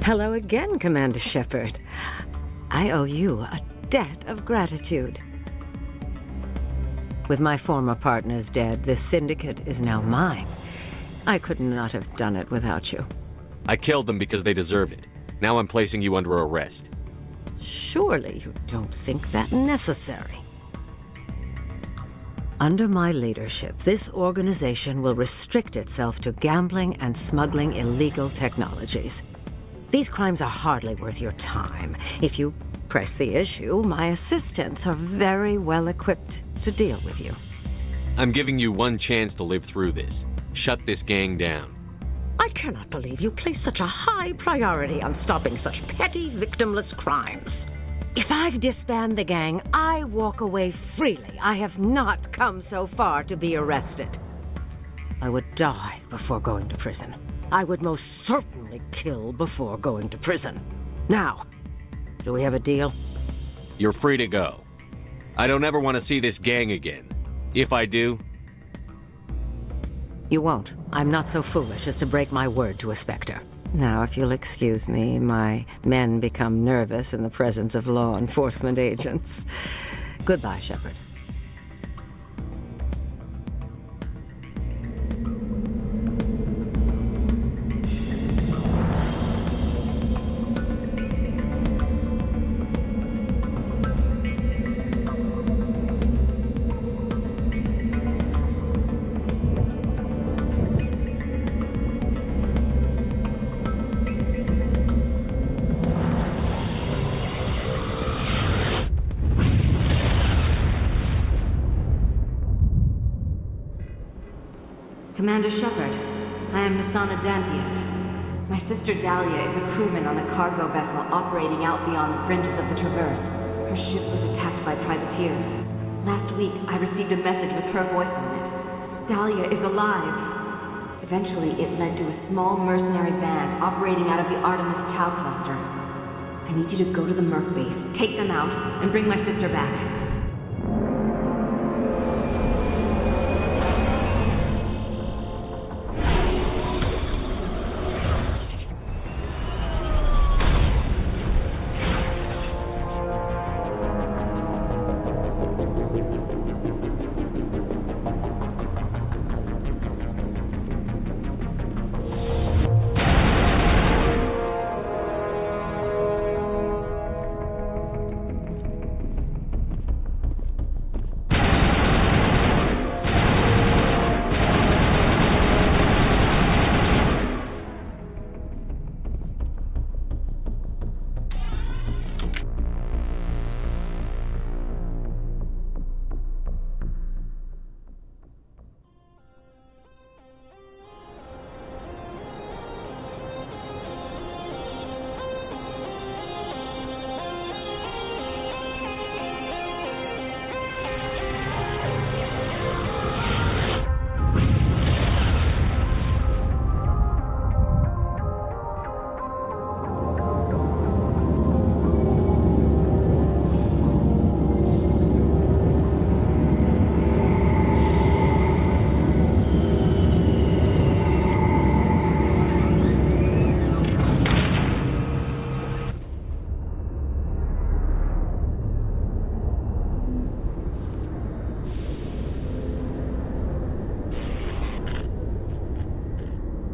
Hello again, Commander Shepard. I owe you a debt of gratitude. With my former partners dead, this syndicate is now mine. I could not have done it without you. I killed them because they deserved it. Now I'm placing you under arrest. Surely you don't think that necessary. Under my leadership, this organization will restrict itself to gambling and smuggling illegal technologies. These crimes are hardly worth your time. If you press the issue, my assistants are very well equipped to deal with you. I'm giving you one chance to live through this. Shut this gang down. I cannot believe you place such a high priority on stopping such petty, victimless crimes. If I disband the gang, I walk away freely. I have not come so far to be arrested. I would die before going to prison. I would most certainly kill before going to prison. Now, do we have a deal? You're free to go. I don't ever want to see this gang again. If I do... You won't. I'm not so foolish as to break my word to a Spectre. Now, if you'll excuse me, my men become nervous in the presence of law enforcement agents. Goodbye, Shepard. Commander Shepard, I am Nasana Dantius. My sister Dahlia is a crewman on a cargo vessel operating out beyond the fringes of the Traverse. Her ship was attacked by privateers. Last week, I received a message with her voice on it. Dahlia is alive. Eventually, it led to a small mercenary band operating out of the Artemis Tau cluster. I need you to go to the Merc base, take them out, and bring my sister back.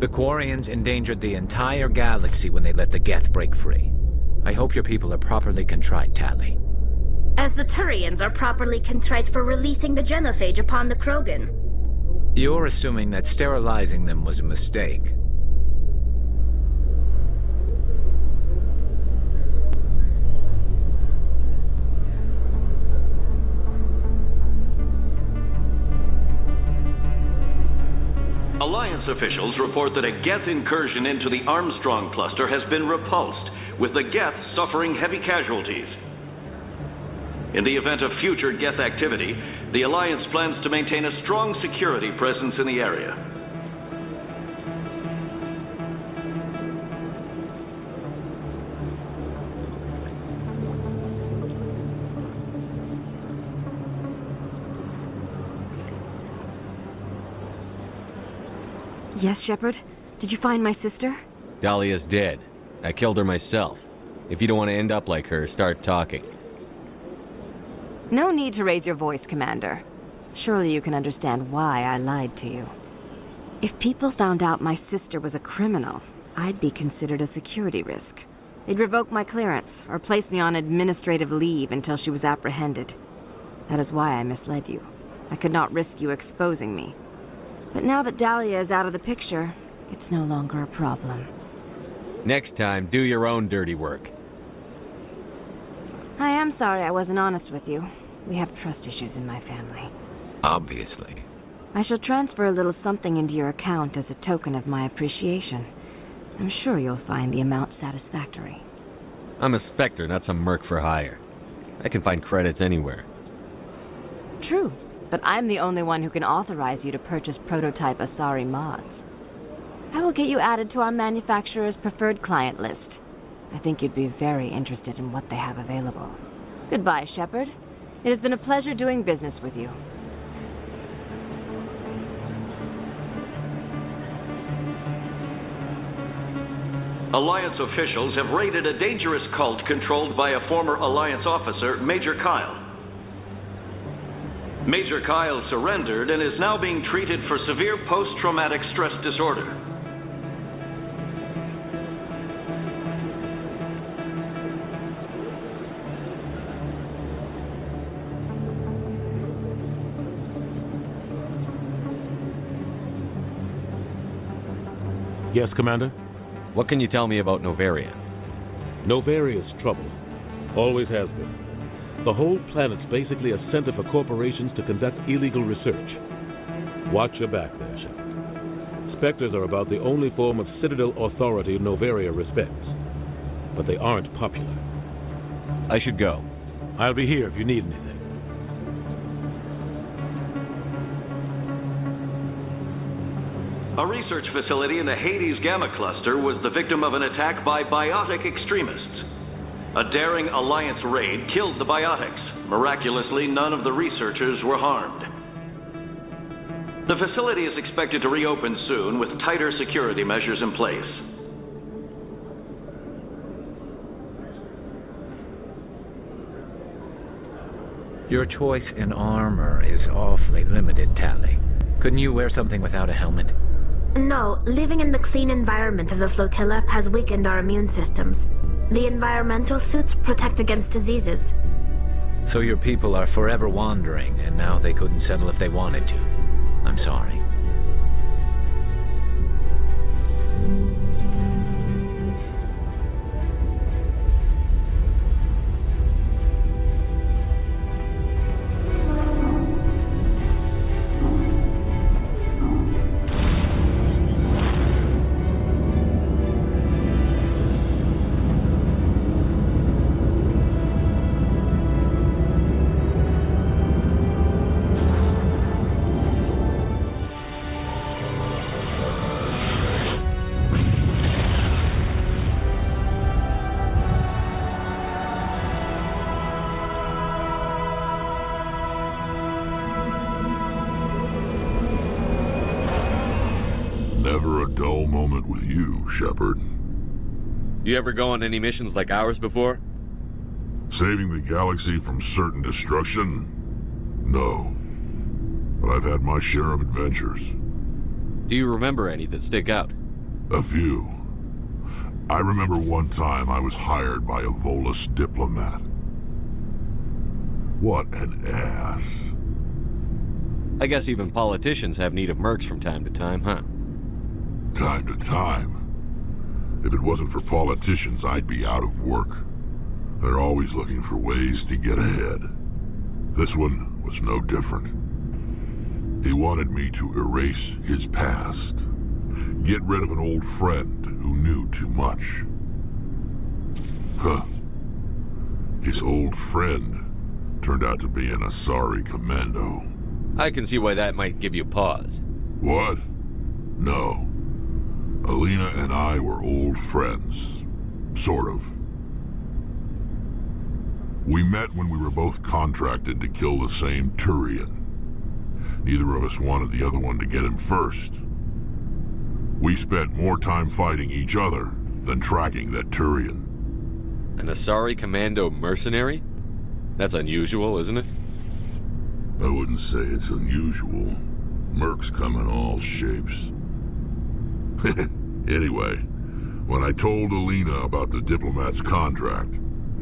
The Quarians endangered the entire galaxy when they let the Geth break free. I hope your people are properly contrite, Tali. As the Turians are properly contrite for releasing the genophage upon the Krogan. You're assuming that sterilizing them was a mistake. Alliance officials report that a Geth incursion into the Armstrong cluster has been repulsed, with the Geth suffering heavy casualties. In the event of future Geth activity, the Alliance plans to maintain a strong security presence in the area. Yes, Shepard? Did you find my sister? Dahlia's dead. I killed her myself. If you don't want to end up like her, start talking. No need to raise your voice, Commander. Surely you can understand why I lied to you. If people found out my sister was a criminal, I'd be considered a security risk. They'd revoke my clearance or place me on administrative leave until she was apprehended. That is why I misled you. I could not risk you exposing me. But now that Dahlia is out of the picture, it's no longer a problem. Next time, do your own dirty work. I am sorry I wasn't honest with you. We have trust issues in my family. Obviously. I shall transfer a little something into your account as a token of my appreciation. I'm sure you'll find the amount satisfactory. I'm a Spectre, not some merc for hire. I can find credits anywhere. True, but I'm the only one who can authorize you to purchase prototype Asari mods. I will get you added to our manufacturer's preferred client list. I think you'd be very interested in what they have available. Goodbye, Shepard. It has been a pleasure doing business with you. Alliance officials have raided a dangerous cult controlled by a former Alliance officer, Major Kyle. Major Kyle surrendered and is now being treated for severe post-traumatic stress disorder. Yes, Commander? What can you tell me about Noveria? Novaria's trouble. Always has been. The whole planet's basically a center for corporations to conduct illegal research. Watch your back there, Shepard. Spectres are about the only form of Citadel authority Noveria respects. But they aren't popular. I should go. I'll be here if you need anything. A research facility in the Hades Gamma Cluster was the victim of an attack by biotic extremists. A daring Alliance raid killed the biotics. Miraculously, none of the researchers were harmed. The facility is expected to reopen soon with tighter security measures in place. Your choice in armor is awfully limited, Tali. Couldn't you wear something without a helmet? No, living in the clean environment of the flotilla has weakened our immune systems. The environmental suits protect against diseases. So your people are forever wandering, and now they couldn't settle if they wanted to. I'm sorry. Never a dull moment with you, Shepard. You ever go on any missions like ours before? Saving the galaxy from certain destruction? No. But I've had my share of adventures. Do you remember any that stick out? A few. I remember one time I was hired by a Volus diplomat. What an ass. I guess even politicians have need of mercs from time to time, huh? Time to time. If it wasn't for politicians, I'd be out of work. They're always looking for ways to get ahead. This one was no different. He wanted me to erase his past. Get rid of an old friend who knew too much. Huh. His old friend turned out to be an Asari commando. I can see why that might give you pause. What? No. Alina and I were old friends. Sort of. We met when we were both contracted to kill the same Turian. Neither of us wanted the other one to get him first. We spent more time fighting each other than tracking that Turian. An Asari Commando mercenary? That's unusual, isn't it? I wouldn't say it's unusual. Mercs come in all shapes. Anyway, when I told Alina about the diplomat's contract,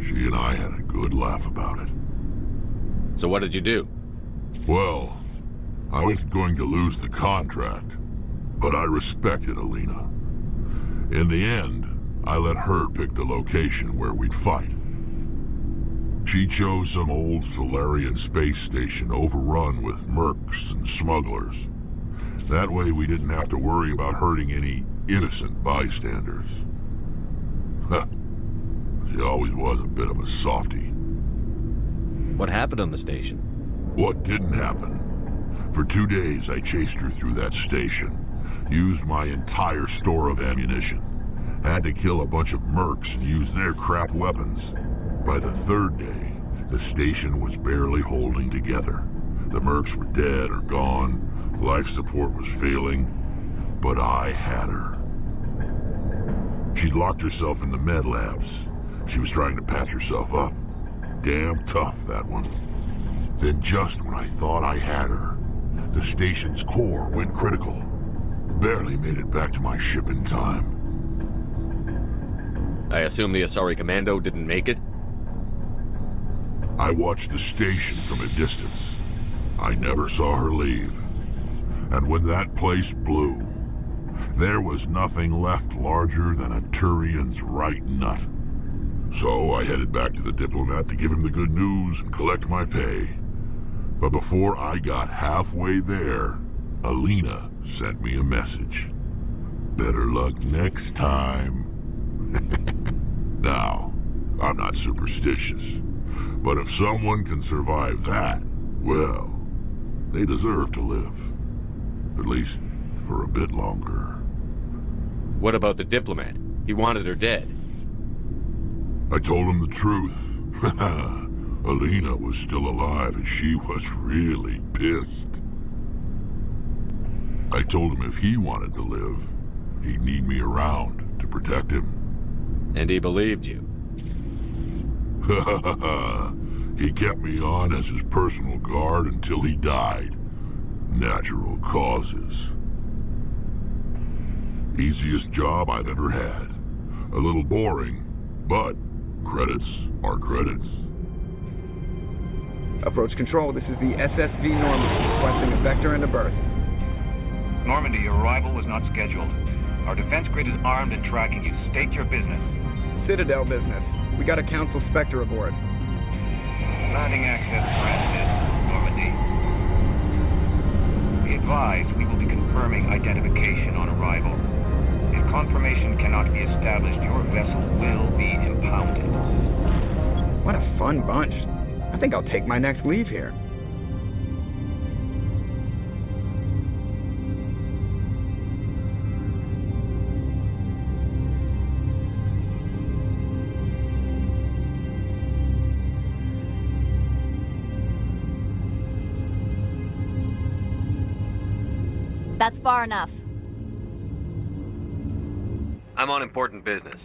she and I had a good laugh about it. So what did you do? Well, I was going to lose the contract, but I respected Alina. In the end, I let her pick the location where we'd fight. She chose some old Solarian space station overrun with mercs and smugglers. That way we didn't have to worry about hurting any innocent bystanders. She always was a bit of a softie. What happened on the station? What didn't happen? For 2 days I chased her through that station, used my entire store of ammunition, had to kill a bunch of mercs and use their crap weapons. By the 3rd day, the station was barely holding together. The mercs were dead or gone, life support was failing, but I had her. She'd locked herself in the med labs. She was trying to patch herself up. Damn tough, that one. Then just when I thought I had her, the station's core went critical. Barely made it back to my ship in time. I assume the Asari Commando didn't make it? I watched the station from a distance. I never saw her leave. And when that place blew, there was nothing left larger than a Turian's right nut. So I headed back to the diplomat to give him the good news and collect my pay. But before I got halfway there, Alina sent me a message. Better luck next time. Now, I'm not superstitious, but if someone can survive that, well, they deserve to live. At least for a bit longer. What about the diplomat? He wanted her dead. I told him the truth. Alina was still alive and she was really pissed. I told him if he wanted to live, he'd need me around to protect him. And he believed you. He kept me on as his personal guard until he died. Natural causes. Easiest job I've ever had. A little boring, but credits are credits. Approach control, this is the SSV Normandy, requesting a vector and a berth. Normandy, your arrival was not scheduled. Our defense grid is armed and tracking you. State your business. Citadel business. We got a Council Spectre aboard. Landing access granted, Normandy. Be advised, we will be confirming identification on arrival. If confirmation cannot be established, your vessel will be impounded. What a fun bunch. I think I'll take my next leave here. That's far enough. I'm on important business.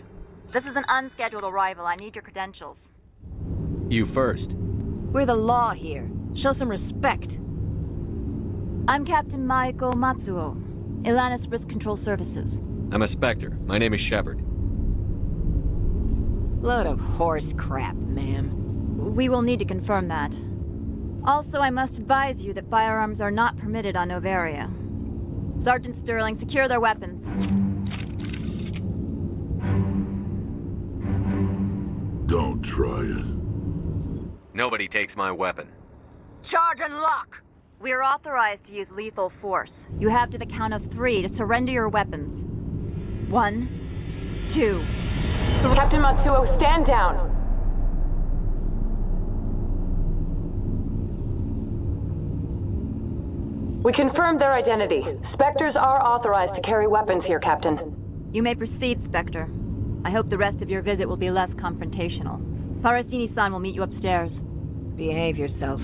This is an unscheduled arrival. I need your credentials. You first. We're the law here. Show some respect. I'm Captain Maiko Matsuo, Ilanis Risk Control Services. I'm a Spectre. My name is Shepard. Load of horse crap, ma'am. We will need to confirm that. Also, I must advise you that firearms are not permitted on Noveria. Sergeant Sterling, secure their weapons. Don't try it. Nobody takes my weapon. Charge and lock! We are authorized to use lethal force. You have to the count of 3 to surrender your weapons. 1, 2... Captain Matsuo, stand down! We confirmed their identity. Spectres are authorized to carry weapons here, Captain. You may proceed, Spectre. I hope the rest of your visit will be less confrontational. Parasini-san will meet you upstairs. Behave yourself.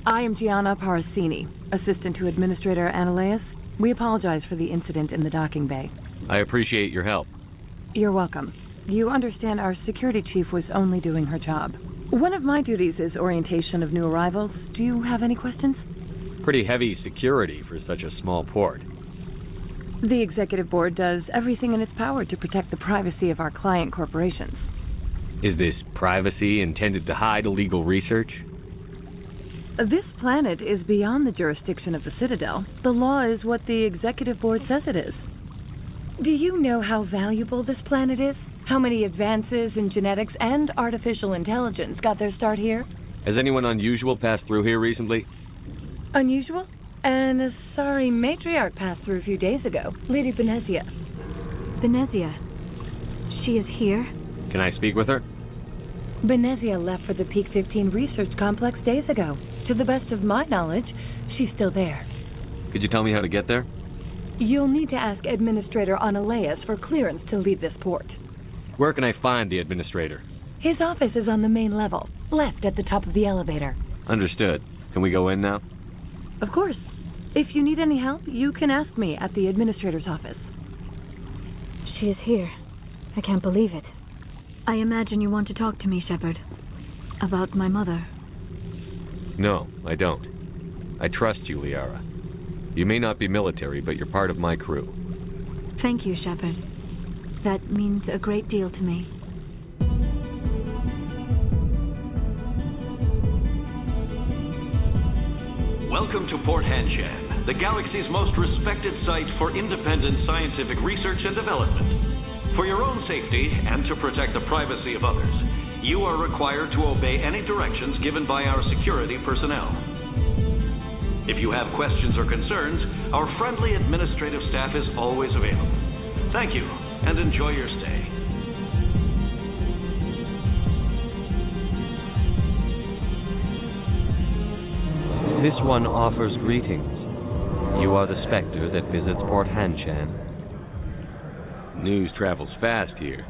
I am Gianna Parasini, assistant to Administrator Analeas. We apologize for the incident in the docking bay. I appreciate your help. You're welcome. You understand our security chief was only doing her job. One of my duties is orientation of new arrivals. Do you have any questions? Pretty heavy security for such a small port. The executive board does everything in its power to protect the privacy of our client corporations. Is this privacy intended to hide illegal research? This planet is beyond the jurisdiction of the Citadel. The law is what the executive board says it is. Do you know how valuable this planet is? How many advances in genetics and artificial intelligence got their start here? Has anyone unusual passed through here recently? Unusual? An Asari matriarch passed through a few days ago. Lady Benezia. Benezia. She is here? Can I speak with her? Benezia left for the Peak 15 research complex days ago. To the best of my knowledge, she's still there. Could you tell me how to get there? You'll need to ask Administrator Analeas for clearance to leave this port. Where can I find the administrator? His office is on the main level, left at the top of the elevator. Understood. Can we go in now? Of course. If you need any help, you can ask me at the administrator's office. She is here. I can't believe it. I imagine you want to talk to me, Shepard. About my mother. No, I don't. I trust you, Liara. You may not be military, but you're part of my crew. Thank you, Shepard. That means a great deal to me. Welcome to Port Hanshan, the galaxy's most respected site for independent scientific research and development. For your own safety and to protect the privacy of others, you are required to obey any directions given by our security personnel. If you have questions or concerns, our friendly administrative staff is always available. Thank you, and enjoy your stay. This one offers greetings. You are the Spectre that visits Port Hanshan. News travels fast here.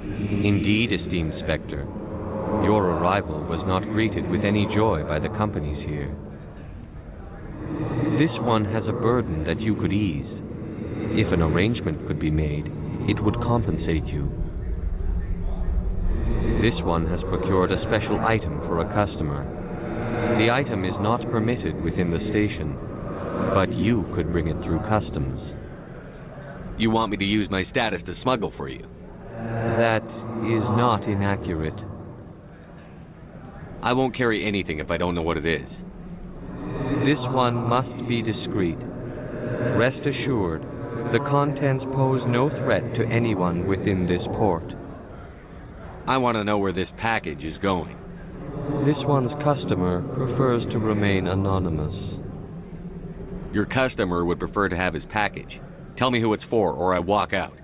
Indeed, esteemed Spectre. Your arrival was not greeted with any joy by the companies here. This one has a burden that you could ease. If an arrangement could be made, it would compensate you. This one has procured a special item for a customer. The item is not permitted within the station, but you could bring it through customs. You want me to use my status to smuggle for you? That is not inaccurate. I won't carry anything if I don't know what it is. This one must be discreet. Rest assured, the contents pose no threat to anyone within this port. I want to know where this package is going. This one's customer prefers to remain anonymous. Your customer would prefer to have his package. Tell me who it's for, or I walk out.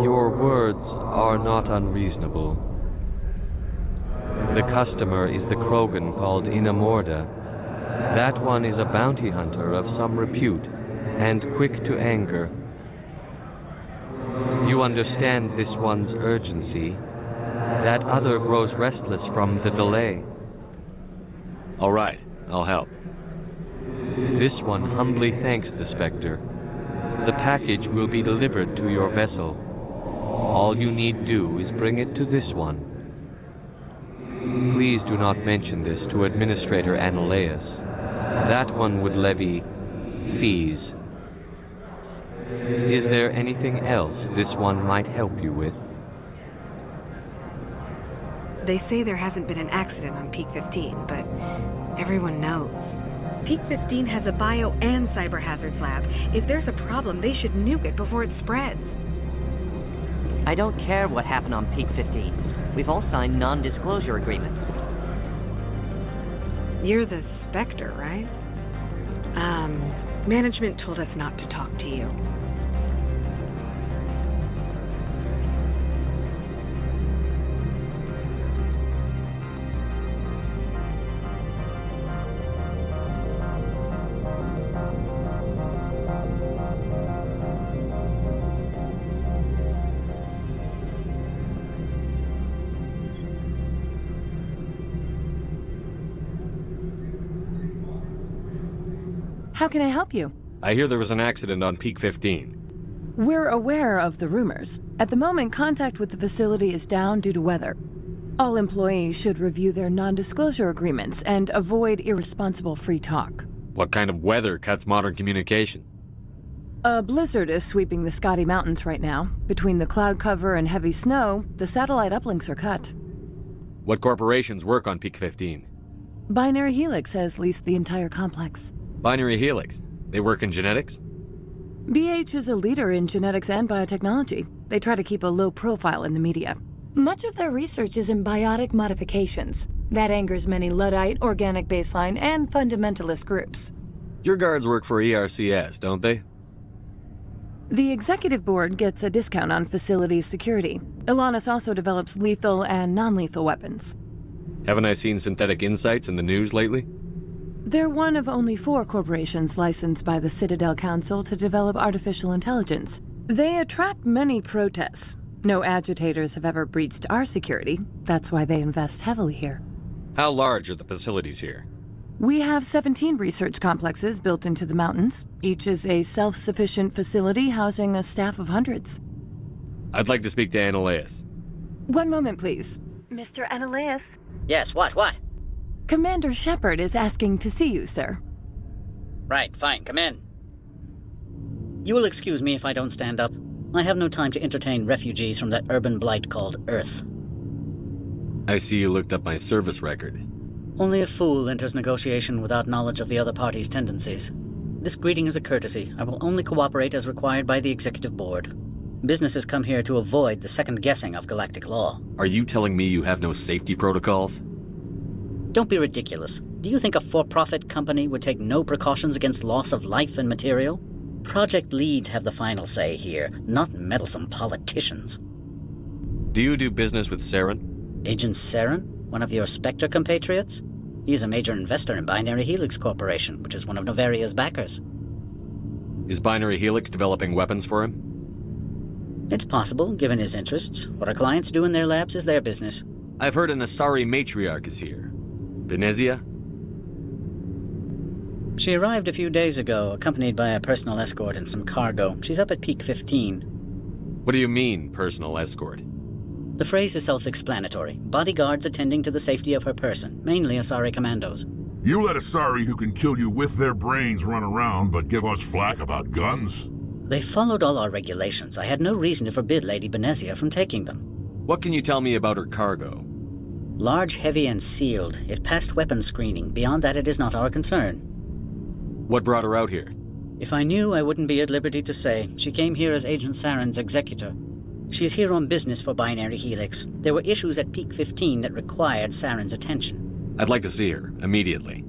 Your words are not unreasonable. The customer is the Krogan called Inamorda. That one is a bounty hunter of some repute, and quick to anger. You understand this one's urgency. That other grows restless from the delay. All right, I'll help. This one humbly thanks the Spectre. The package will be delivered to your vessel. All you need do is bring it to this one. Please do not mention this to Administrator Analeas. That one would levy fees. Is there anything else this one might help you with? They say there hasn't been an accident on Peak 15, but everyone knows. Peak 15 has a bio and cyber hazards lab. If there's a problem, they should nuke it before it spreads. I don't care what happened on Peak 15. We've all signed non-disclosure agreements. You're the Spectre, right? Management told us not to talk to you. How can I help you? I hear there was an accident on Peak 15. We're aware of the rumors. At the moment, contact with the facility is down due to weather. All employees should review their non-disclosure agreements and avoid irresponsible free talk. What kind of weather cuts modern communication? A blizzard is sweeping the Scotty Mountains right now. Between the cloud cover and heavy snow, the satellite uplinks are cut. What corporations work on Peak 15? Binary Helix has leased the entire complex. Binary Helix? They work in genetics? BH is a leader in genetics and biotechnology. They try to keep a low profile in the media. Much of their research is in biotic modifications. That angers many Luddite, organic baseline, and fundamentalist groups. Your guards work for ERCS, don't they? The executive board gets a discount on facility security. Elanus also develops lethal and non-lethal weapons. Haven't I seen Synthetic Insights in the news lately? They're one of only 4 corporations licensed by the Citadel Council to develop artificial intelligence. They attract many protests. No agitators have ever breached our security. That's why they invest heavily here. How large are the facilities here? We have 17 research complexes built into the mountains. Each is a self-sufficient facility housing a staff of hundreds. I'd like to speak to Annaleus. One moment, please. Mr. Annaleus? Yes, what? Commander Shepard is asking to see you, sir. Right, fine, come in. You will excuse me if I don't stand up. I have no time to entertain refugees from that urban blight called Earth. I see you looked up my service record. Only a fool enters negotiation without knowledge of the other party's tendencies. This greeting is a courtesy. I will only cooperate as required by the Executive Board. Businesses come here to avoid the second guessing of galactic law. Are you telling me you have no safety protocols? Don't be ridiculous. Do you think a for-profit company would take no precautions against loss of life and material? Project Lead have the final say here, not meddlesome politicians. Do you do business with Saren? Agent Saren? One of your Spectre compatriots? He is a major investor in Binary Helix Corporation, which is one of Novaria's backers. Is Binary Helix developing weapons for him? It's possible, given his interests. What our clients do in their labs is their business. I've heard an Asari matriarch is here. Venezia? She arrived a few days ago, accompanied by a personal escort and some cargo. She's up at Peak 15. What do you mean, personal escort? The phrase is self-explanatory. Bodyguards attending to the safety of her person, mainly Asari commandos. You let Asari who can kill you with their brains run around, but give us flack about guns? They followed all our regulations. I had no reason to forbid Lady Benezia from taking them. What can you tell me about her cargo? Large, heavy, and sealed. It passed weapons screening. Beyond that, it is not our concern. What brought her out here? If I knew, I wouldn't be at liberty to say. She came here as Agent Saren's executor. She is here on business for Binary Helix. There were issues at Peak 15 that required Saren's attention. I'd like to see her, immediately.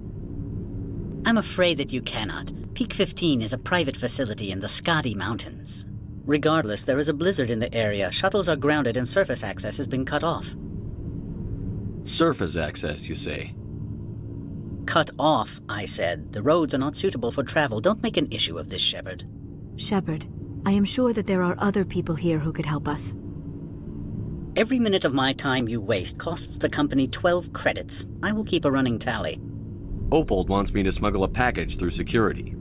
I'm afraid that you cannot. Peak 15 is a private facility in the Scotty Mountains. Regardless, there is a blizzard in the area. Shuttles are grounded and surface access has been cut off. Surface access, you say? Cut off, I said. The roads are not suitable for travel. Don't make an issue of this, Shepard. Shepard, I am sure that there are other people here who could help us. Every minute of my time you waste costs the company 12 credits. I will keep a running tally. Opold wants me to smuggle a package through security.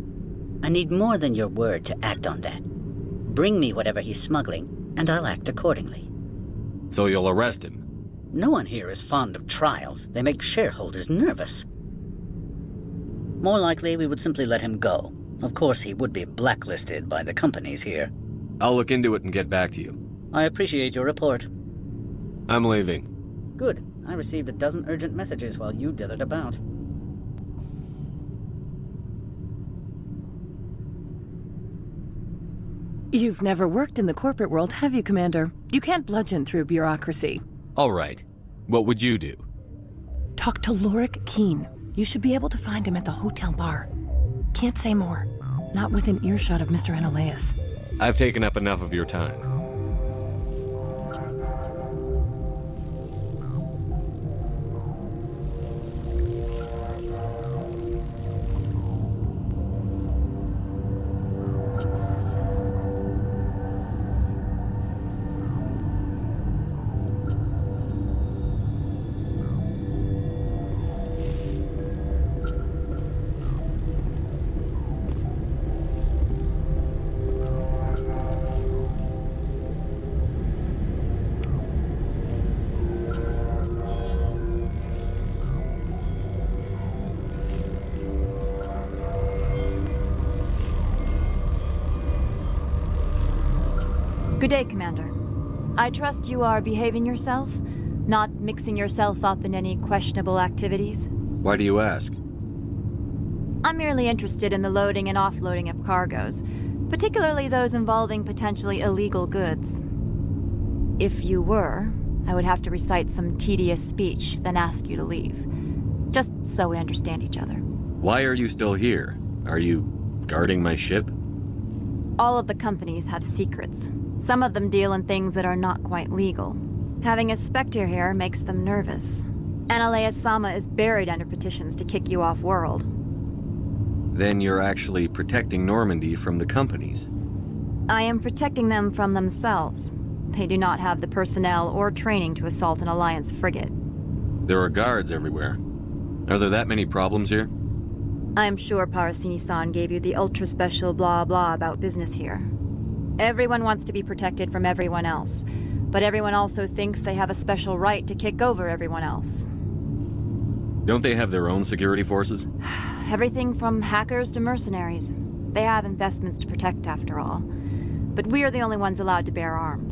I need more than your word to act on that. Bring me whatever he's smuggling, and I'll act accordingly. So you'll arrest him? No one here is fond of trials. They make shareholders nervous. More likely, we would simply let him go. Of course, he would be blacklisted by the companies here. I'll look into it and get back to you. I appreciate your report. I'm leaving. Good. I received a dozen urgent messages while you dithered about. You've never worked in the corporate world, have you, Commander? You can't bludgeon through bureaucracy. All right. What would you do? Talk to Lorik Keene. You should be able to find him at the hotel bar. Can't say more. Not within earshot of Mr. Annaleus. I've taken up enough of your time. day, Commander. I trust you are behaving yourself, not mixing yourself up in any questionable activities. Why do you ask? I'm merely interested in the loading and offloading of cargoes, particularly those involving potentially illegal goods. If you were, I would have to recite some tedious speech, then ask you to leave. Just so we understand each other. Why are you still here? Are you guarding my ship? All of the companies have secrets. Some of them deal in things that are not quite legal. Having a Spectre here makes them nervous. Analea Sama is buried under petitions to kick you off-world. Then you're actually protecting Normandy from the companies. I am protecting them from themselves. They do not have the personnel or training to assault an Alliance frigate. There are guards everywhere. Are there that many problems here? I am sure Parasini-san gave you the ultra-special blah-blah about business here. Everyone wants to be protected from everyone else, but everyone also thinks they have a special right to kick over everyone else. Don't they have their own security forces? Everything from hackers to mercenaries. They have investments to protect, after all. But we are the only ones allowed to bear arms.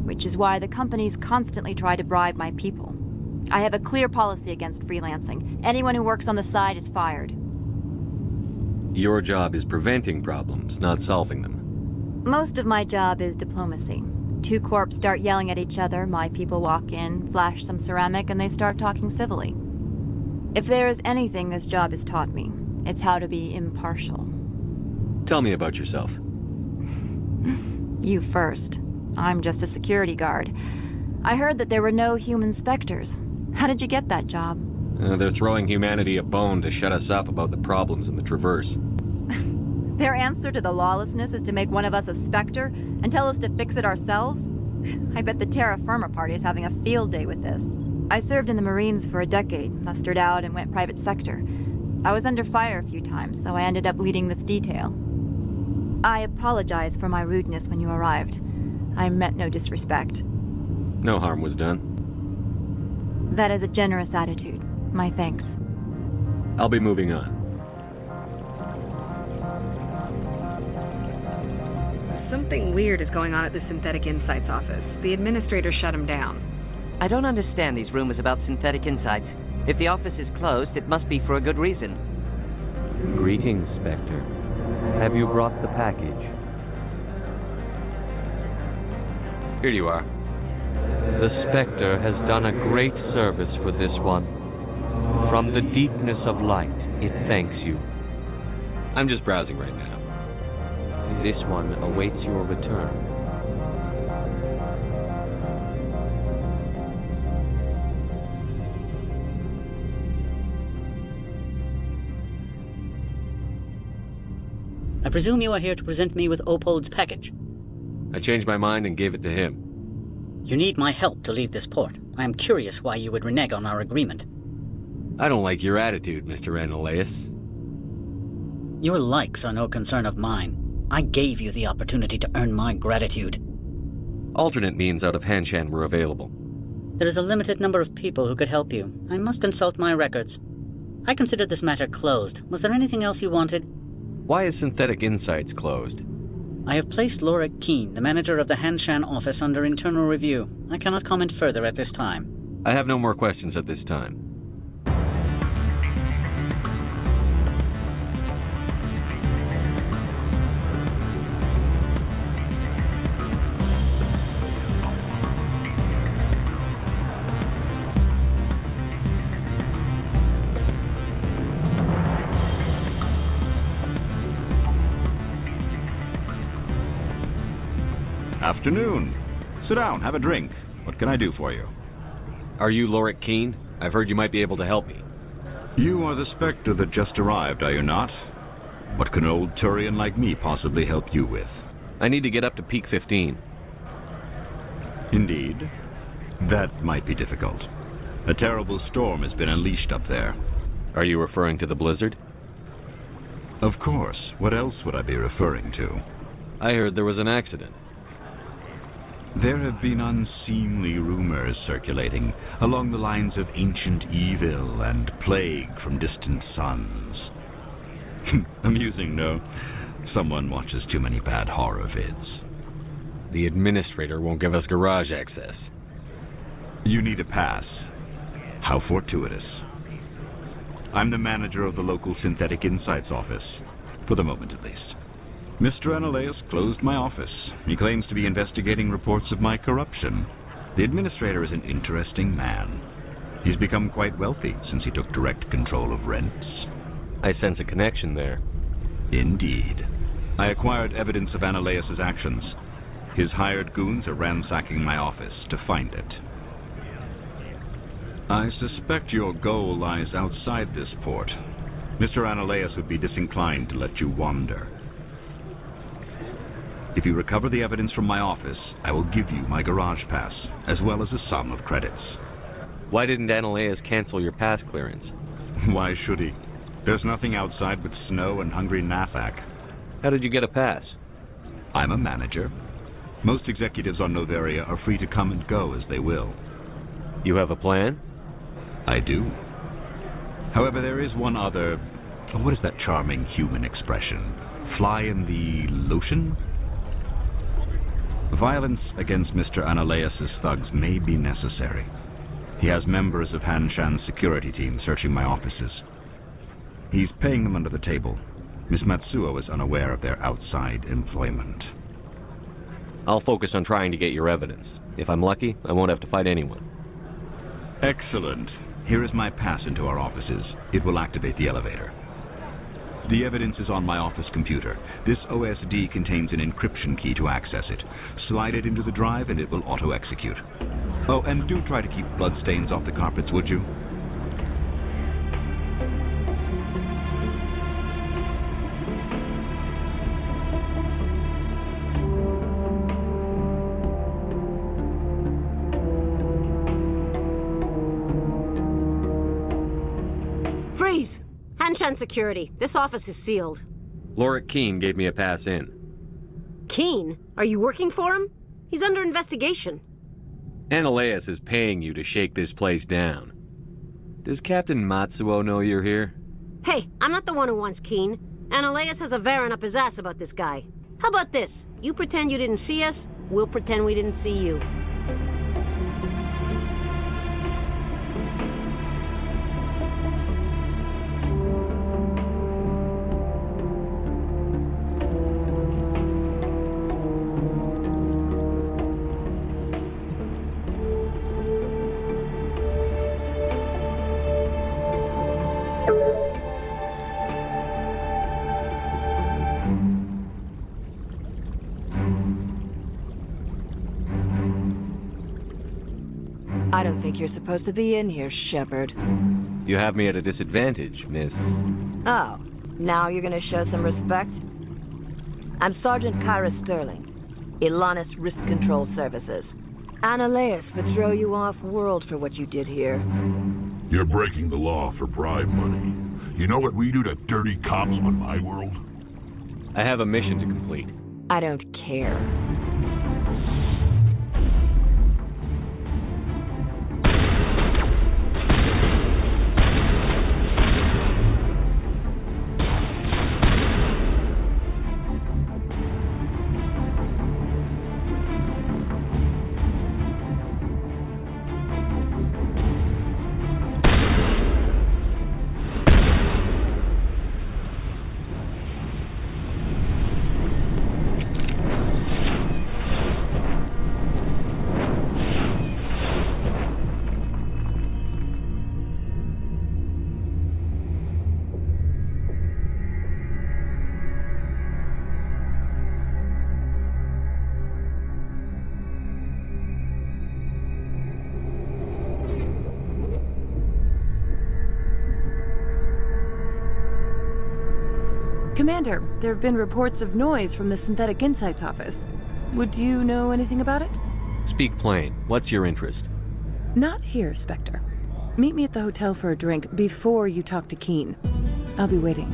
Which is why the companies constantly try to bribe my people. I have a clear policy against freelancing. Anyone who works on the side is fired. Your job is preventing problems, not solving them. Most of my job is diplomacy. Two corps start yelling at each other, my people walk in, flash some ceramic, and they start talking civilly. If there is anything this job has taught me, it's how to be impartial. Tell me about yourself. You first. I'm just a security guard. I heard that there were no human Spectres. How did you get that job? They're throwing humanity a bone to shut us up about the problems in the Traverse. Their answer to the lawlessness is to make one of us a Spectre and tell us to fix it ourselves? I bet the Terra Firma Party is having a field day with this. I served in the Marines for a decade, mustered out, and went private sector. I was under fire a few times, so I ended up leading this detail. I apologize for my rudeness when you arrived. I meant no disrespect. No harm was done. That is a generous attitude. My thanks. I'll be moving on. Something weird is going on at the Synthetic Insights office. The administrator shut him down. I don't understand these rumors about Synthetic Insights. If the office is closed, it must be for a good reason. Greetings, Spectre. Have you brought the package? Here you are. The Spectre has done a great service for this one. From the deepness of light, it thanks you. I'm just browsing right now. This one awaits your return. I presume you are here to present me with Opold's package. I changed my mind and gave it to him. You need my help to leave this port. I am curious why you would renege on our agreement. I don't like your attitude, Mr. Analeus. Your likes are no concern of mine. I gave you the opportunity to earn my gratitude. Alternate means out of Hanshan were available. There is a limited number of people who could help you. I must consult my records. I considered this matter closed. Was there anything else you wanted? Why is Synthetic Insights closed? I have placed Laura Keene, the manager of the Hanshan office, under internal review. I cannot comment further at this time. I have no more questions at this time. Afternoon. Sit down, have a drink. What can I do for you? Are you Lorik Keene? I've heard you might be able to help me. You are the Spectre that just arrived, are you not? What can an old Turian like me possibly help you with? I need to get up to Peak 15. Indeed. That might be difficult. A terrible storm has been unleashed up there. Are you referring to the blizzard? Of course. What else would I be referring to? I heard there was an accident. There have been unseemly rumors circulating along the lines of ancient evil and plague from distant suns. Amusing, no? Someone watches too many bad horror vids. The administrator won't give us garage access. You need a pass. How fortuitous. I'm the manager of the local Synthetic Insights office, for the moment at least. Mr. Analeas closed my office. He claims to be investigating reports of my corruption. The administrator is an interesting man. He's become quite wealthy since he took direct control of rents. I sense a connection there. Indeed. I acquired evidence of Analeas' actions. His hired goons are ransacking my office to find it. I suspect your goal lies outside this port. Mr. Analeas would be disinclined to let you wander. If you recover the evidence from my office, I will give you my garage pass, as well as a sum of credits. Why didn't Analeas cancel your pass clearance? Why should he? There's nothing outside but snow and hungry Nathak. How did you get a pass? I'm a manager. Most executives on Noveria are free to come and go as they will. You have a plan? I do. However, there is one other... what is that charming human expression? Fly in the lotion? Violence against Mr. Analeas' thugs may be necessary. He has members of Hanshan's security team searching my offices. He's paying them under the table. Miss Matsuo is unaware of their outside employment. I'll focus on trying to get your evidence. If I'm lucky, I won't have to fight anyone. Excellent. Here is my pass into our offices. It will activate the elevator. The evidence is on my office computer. This OSD contains an encryption key to access it. Slide it into the drive and it will auto-execute. Oh, and do try to keep bloodstains off the carpets, would you? Freeze! Hanshan Security. This office is sealed. Lorik Keene gave me a pass in. Keene? Are you working for him? He's under investigation. Analeas is paying you to shake this place down. Does Captain Matsuo know you're here? Hey, I'm not the one who wants Keene. Analeas has a Varen up his ass about this guy. How about this? You pretend you didn't see us, we'll pretend we didn't see you. I don't think you're supposed to be in here, Shepard. You have me at a disadvantage, miss. Oh, now you're gonna show some respect? I'm Sergeant Kyra Sterling, Ilanis Risk Control Services. Analeas would throw you off-world for what you did here. You're breaking the law for bribe money. You know what we do to dirty cops on my world? I have a mission to complete. I don't care. Commander, there have been reports of noise from the Synthetic Insights office. Would you know anything about it? Speak plain. What's your interest? Not here, Spectre. Meet me at the hotel for a drink before you talk to Keene. I'll be waiting.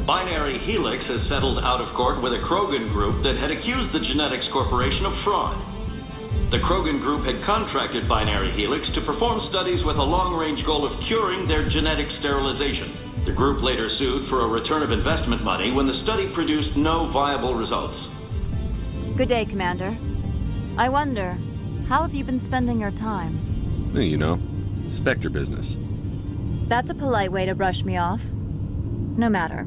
Binary Helix has settled out of court with a Krogan group that had accused the Genetics Corporation of fraud. The Krogan group had contracted Binary Helix to perform studies with a long-range goal of curing their genetic sterilization. The group later sued for a return of investment money when the study produced no viable results. Good day, Commander. I wonder, how have you been spending your time? You know, Spectre business. That's a polite way to brush me off. No matter.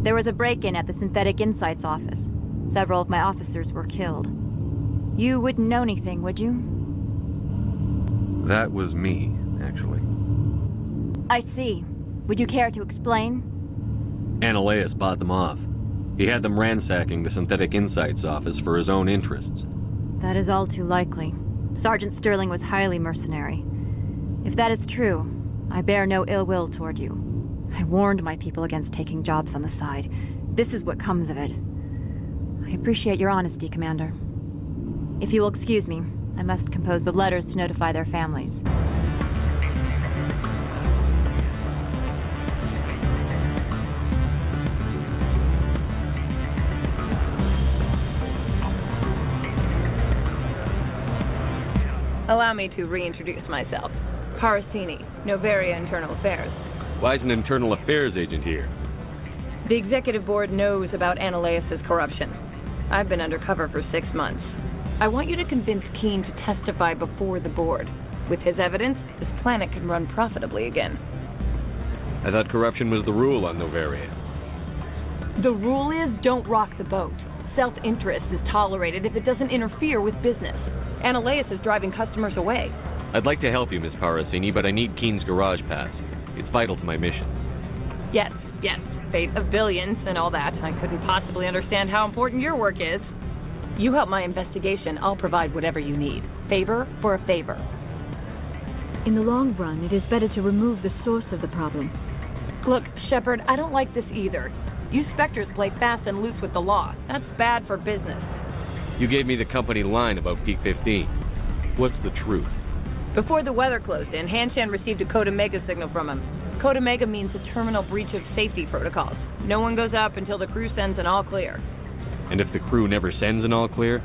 There was a break-in at the Synthetic Insights office. Several of my officers were killed. You wouldn't know anything, would you? That was me, actually. I see. Would you care to explain? Analeus bought them off. He had them ransacking the Synthetic Insights office for his own interests. That is all too likely. Sergeant Sterling was highly mercenary. If that is true, I bear no ill will toward you. I warned my people against taking jobs on the side. This is what comes of it. I appreciate your honesty, Commander. If you will excuse me, I must compose the letters to notify their families. Allow me to reintroduce myself. Parasini, Novaria Internal Affairs. Why is an internal affairs agent here? The executive board knows about Analeus' corruption. I've been undercover for 6 months. I want you to convince Keene to testify before the board. With his evidence, this planet can run profitably again. I thought corruption was the rule on Novaria. The rule is don't rock the boat. Self-interest is tolerated if it doesn't interfere with business. Analeus is driving customers away. I'd like to help you, Miss Parasini, but I need Keene's garage pass. It's vital to my mission. Yes, fate of billions and all that. I couldn't possibly understand how important your work is. You help my investigation, I'll provide whatever you need. Favor for a favor. In the long run, it is better to remove the source of the problem. Look, Shepard, I don't like this either. You Spectres play fast and loose with the law. That's bad for business. You gave me the company line about Peak 15. What's the truth? Before the weather closed in, Hanshan received a Code Omega signal from him. Code Omega means a terminal breach of safety protocols. No one goes up until the crew sends an all clear. And if the crew never sends an all clear?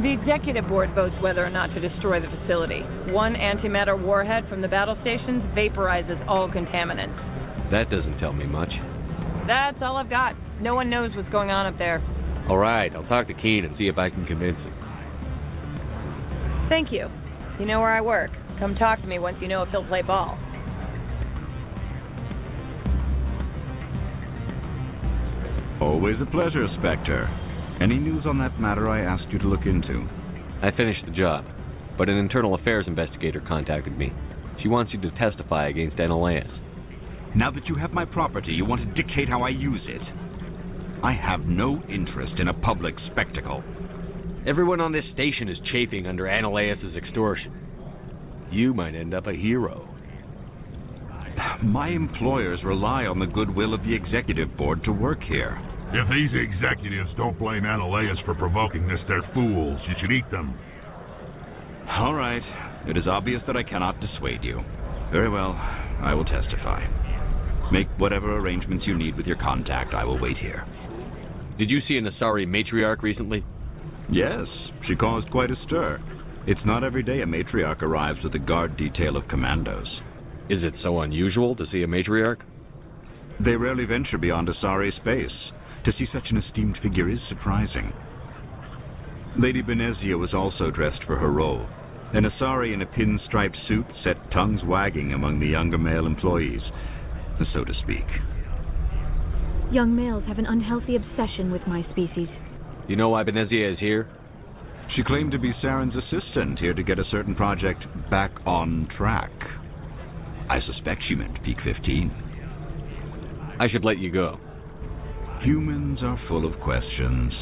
The executive board votes whether or not to destroy the facility. One antimatter warhead from the battle stations vaporizes all contaminants. That doesn't tell me much. That's all I've got. No one knows what's going on up there. All right, I'll talk to Keene and see if I can convince him. Thank you. You know where I work. Come talk to me once you know if he'll play ball. Always a pleasure, Spectre. Any news on that matter I asked you to look into? I finished the job, but an internal affairs investigator contacted me. She wants you to testify against Analeus. Now that you have my property, you want to dictate how I use it. I have no interest in a public spectacle. Everyone on this station is chafing under Analeus' extortion. You might end up a hero. My employers rely on the goodwill of the executive board to work here. If these executives don't blame Analeus for provoking this, they're fools. You should eat them. All right. It is obvious that I cannot dissuade you. Very well. I will testify. Make whatever arrangements you need with your contact. I will wait here. Did you see an Asari matriarch recently? Yes. She caused quite a stir. It's not every day a matriarch arrives with a guard detail of commandos. Is it so unusual to see a matriarch? They rarely venture beyond Asari space. To see such an esteemed figure is surprising. Lady Benezia was also dressed for her role. An Asari in a pinstriped suit set tongues wagging among the younger male employees, so to speak. Young males have an unhealthy obsession with my species. You know why Benezia is here? She claimed to be Saren's assistant, here to get a certain project back on track. I suspect she meant Peak 15. I should let you go. Humans are full of questions.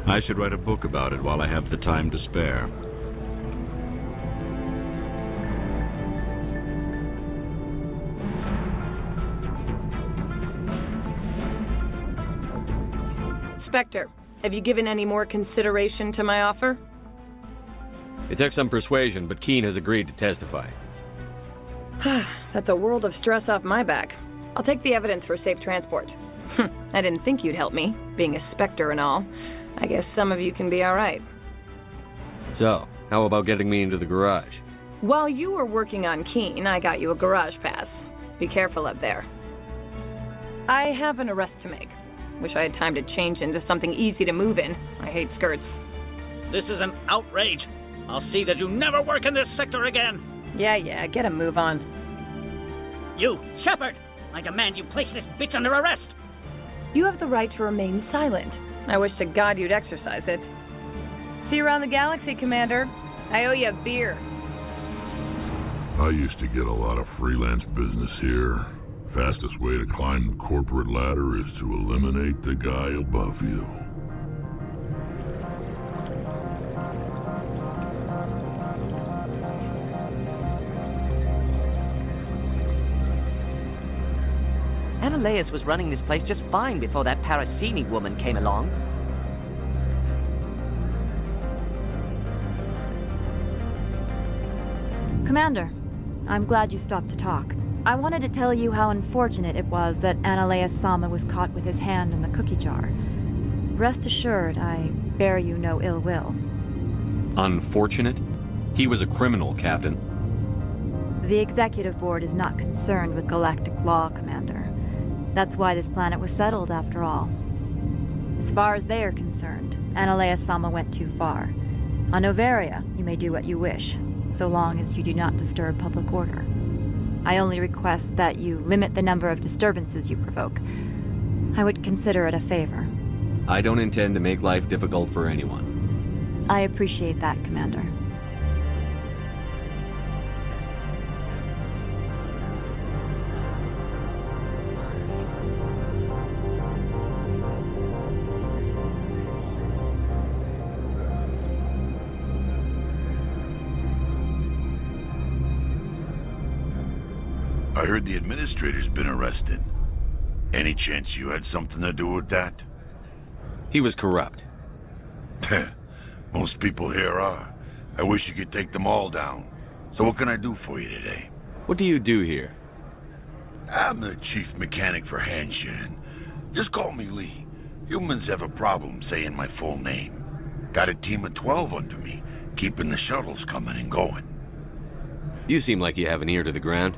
I should write a book about it while I have the time to spare. Spectre, have you given any more consideration to my offer? It took some persuasion, but Keene has agreed to testify. That's a world of stress off my back. I'll take the evidence for safe transport. I didn't think you'd help me, being a Spectre and all. I guess some of you can be all right. So, how about getting me into the garage? While you were working on Keene, I got you a garage pass. Be careful up there. I have an arrest to make. Wish I had time to change into something easy to move in. I hate skirts. This is an outrage. I'll see that you never work in this sector again. Yeah, get a move on. You, Shepard! I demand you place this bitch under arrest. You have the right to remain silent. I wish to God you'd exercise it. See you around the galaxy, Commander. I owe you a beer. I used to get a lot of freelance business here. Fastest way to climb the corporate ladder is to eliminate the guy above you. Analeas was running this place just fine before that Parasini woman came along. Commander, I'm glad you stopped to talk. I wanted to tell you how unfortunate it was that Analeas Sama was caught with his hand in the cookie jar. Rest assured, I bear you no ill will. Unfortunate? He was a criminal, Captain. The Executive Board is not concerned with galactic law, Commander. That's why this planet was settled, after all. As far as they are concerned, Analeas Sama went too far. On Noveria, you may do what you wish, so long as you do not disturb public order. I only request that you limit the number of disturbances you provoke. I would consider it a favor. I don't intend to make life difficult for anyone. I appreciate that, Commander. I heard the administrator's been arrested. Any chance you had something to do with that? He was corrupt. Most people here are. I wish you could take them all down. So what can I do for you today? What do you do here? I'm the chief mechanic for Hanshin. Just call me Lee. Humans have a problem saying my full name. Got a team of 12 under me, keeping the shuttles coming and going. You seem like you have an ear to the ground.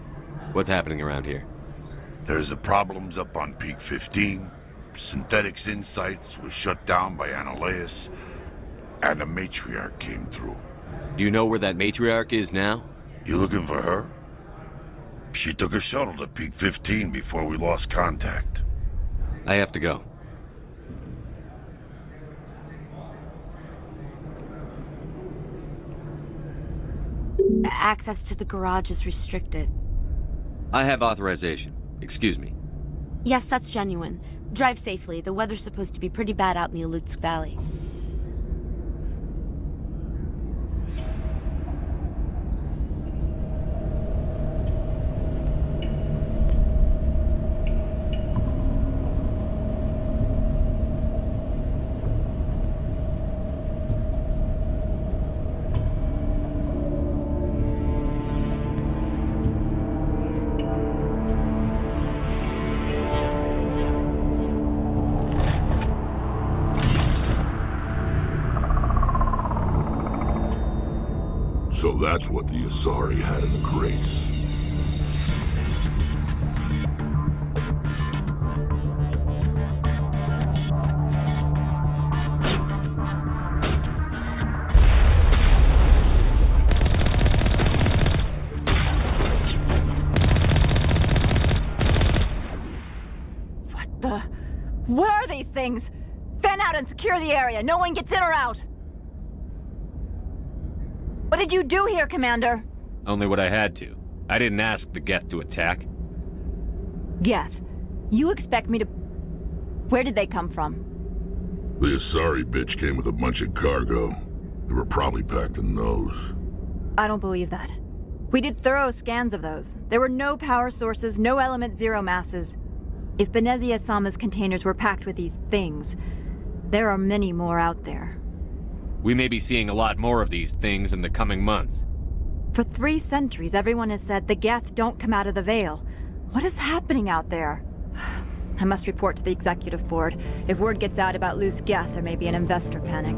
What's happening around here? There's the problems up on Peak 15. Synthetics Insights was shut down by Analeas, and the matriarch came through. Do you know where that matriarch is now? You looking for her? She took a shuttle to Peak 15 before we lost contact. I have to go. Access to the garage is restricted. I have authorization. Excuse me. Yes, that's genuine. Drive safely. The weather's supposed to be pretty bad out in the Alutsk Valley. So that's what the Asari had in the crates. Where are these things? Fan out and secure the area. No one gets in or out. What did you do here, Commander? Only what I had to. I didn't ask the Geth to attack. Geth? You expect me to... Where did they come from? The Asari bitch came with a bunch of cargo. They were probably packed in those. I don't believe that. We did thorough scans of those. There were no power sources, no element zero masses. If Benezia Sama's containers were packed with these things, there are many more out there. We may be seeing a lot more of these things in the coming months. For 3 centuries, everyone has said the Geth don't come out of the Veil. What is happening out there? I must report to the Executive Board. If word gets out about loose Geth, there may be an investor panic.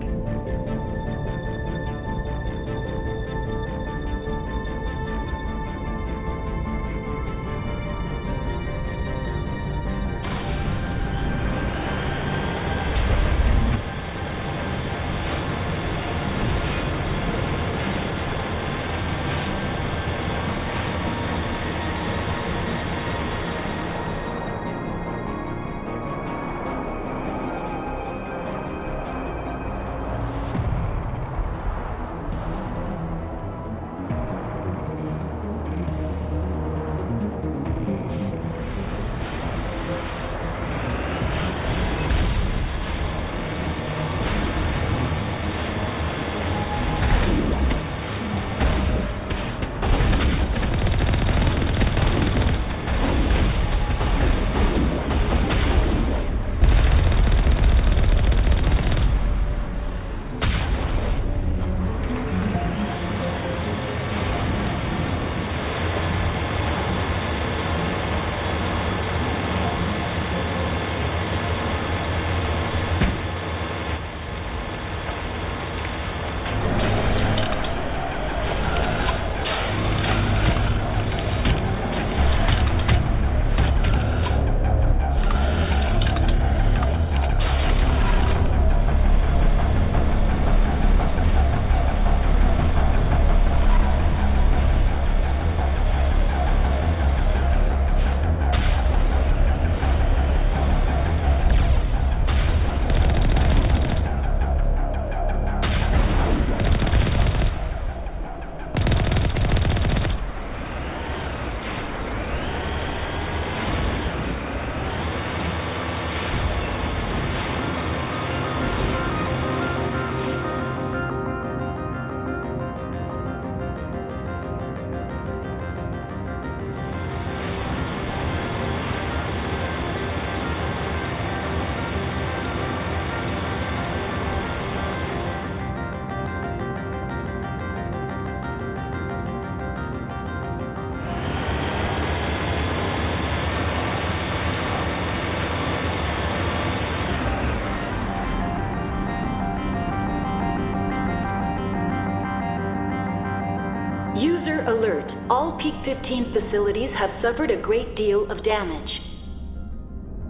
User alert. All Peak 15 facilities have suffered a great deal of damage.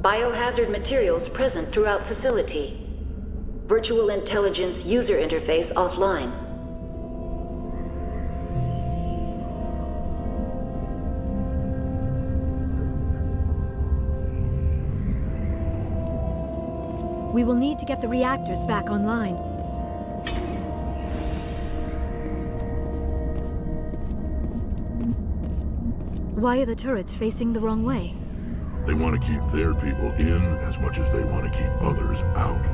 Biohazard materials present throughout facility. Virtual intelligence user interface offline. We will need to get the reactors back online. Why are the turrets facing the wrong way? They want to keep their people in as much as they want to keep others out.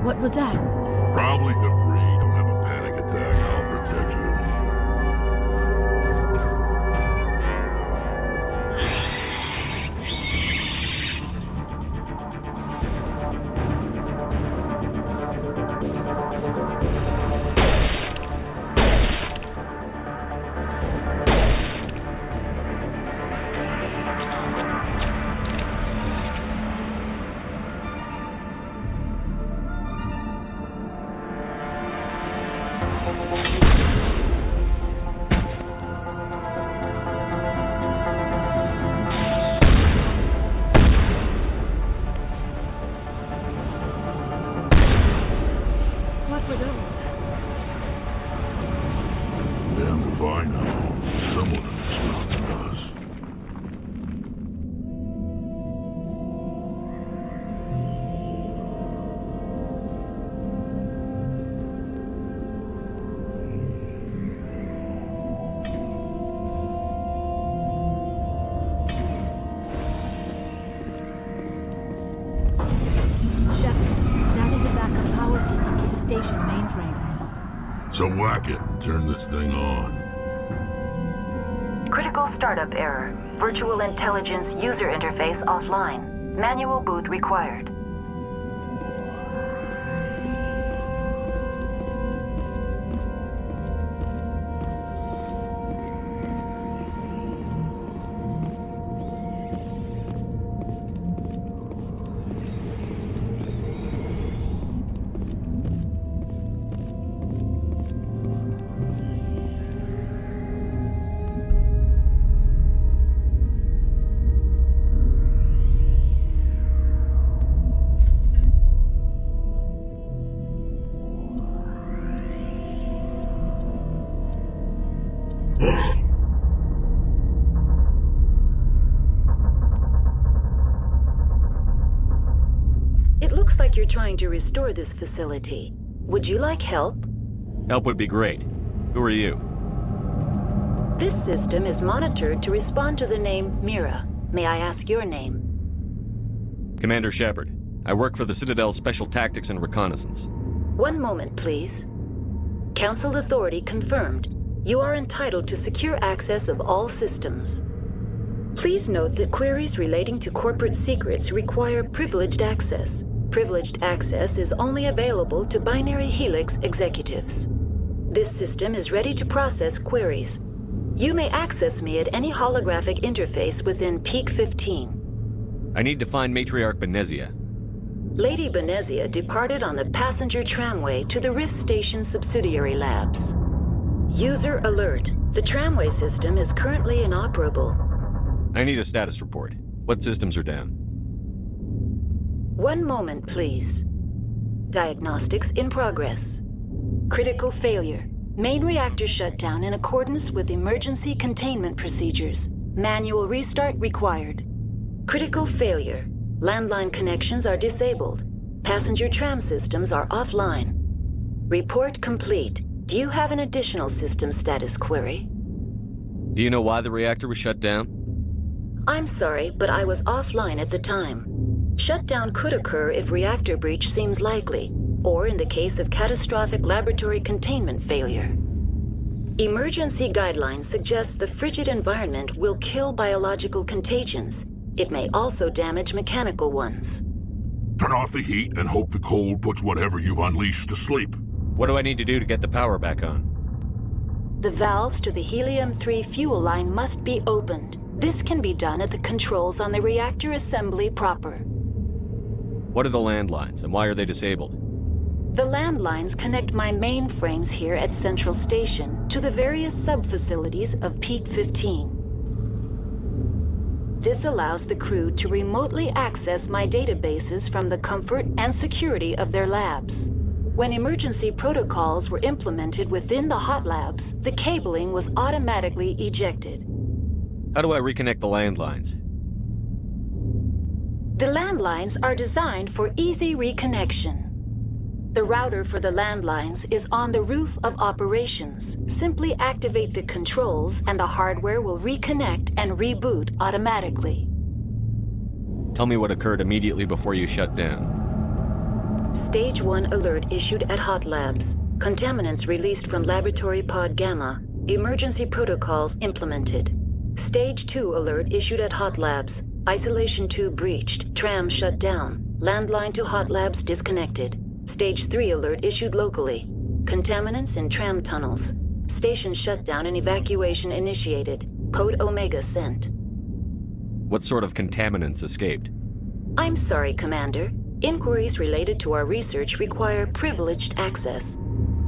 What was that? Probably debris. Don't have a panic attack. I'll protect you. Damned if I know. Someone understands us. So whack it. Turn this thing on. Critical startup error. Virtual intelligence user interface offline. Manual boot required. It looks like you're trying to restore this facility. Would you like help? Help would be great. Who are you? This system is monitored to respond to the name Mira. May I ask your name? Commander Shepard. I work for the Citadel Special Tactics and Reconnaissance. One moment, please. Council authority confirmed. You are entitled to secure access of all systems. Please note that queries relating to corporate secrets require privileged access. Privileged access is only available to Binary Helix executives. This system is ready to process queries. You may access me at any holographic interface within Peak 15. I need to find Matriarch Benezia. Lady Benezia departed on the passenger tramway to the Rift Station subsidiary labs. User alert. The tramway system is currently inoperable. I need a status report. What systems are down? One moment, please. Diagnostics in progress. Critical failure. Main reactor shut down in accordance with emergency containment procedures. Manual restart required. Critical failure. Landline connections are disabled. Passenger tram systems are offline. Report complete. Do you have an additional system status query? Do you know why the reactor was shut down? I'm sorry, but I was offline at the time. Shutdown could occur if reactor breach seems likely, or in the case of catastrophic laboratory containment failure. Emergency guidelines suggest the frigid environment will kill biological contagions. It may also damage mechanical ones. Turn off the heat and hope the cold puts whatever you've unleashed to sleep. What do I need to do to get the power back on? The valves to the helium-3 fuel line must be opened. This can be done at the controls on the reactor assembly proper. What are the landlines, and why are they disabled? The landlines connect my mainframes here at Central Station to the various sub-facilities of Peak 15. This allows the crew to remotely access my databases from the comfort and security of their labs. When emergency protocols were implemented within the hot labs, the cabling was automatically ejected. How do I reconnect the landlines? The landlines are designed for easy reconnection. The router for the landlines is on the roof of operations. Simply activate the controls and the hardware will reconnect and reboot automatically. Tell me what occurred immediately before you shut down. Stage 1 alert issued at Hot Labs. Contaminants released from Laboratory Pod Gamma. Emergency protocols implemented. Stage 2 alert issued at Hot Labs. Isolation tube breached. Tram shut down. Landline to Hot Labs disconnected. Stage 3 alert issued locally. Contaminants in tram tunnels. Station shutdown and evacuation initiated. Code Omega sent. What sort of contaminants escaped? I'm sorry, Commander. Inquiries related to our research require privileged access.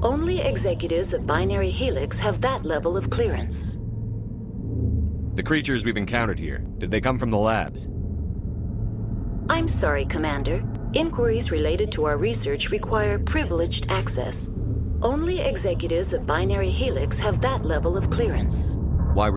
Only executives of Binary Helix have that level of clearance. The creatures we've encountered here, did they come from the labs? I'm sorry, Commander. Inquiries related to our research require privileged access. Only executives of Binary Helix have that level of clearance.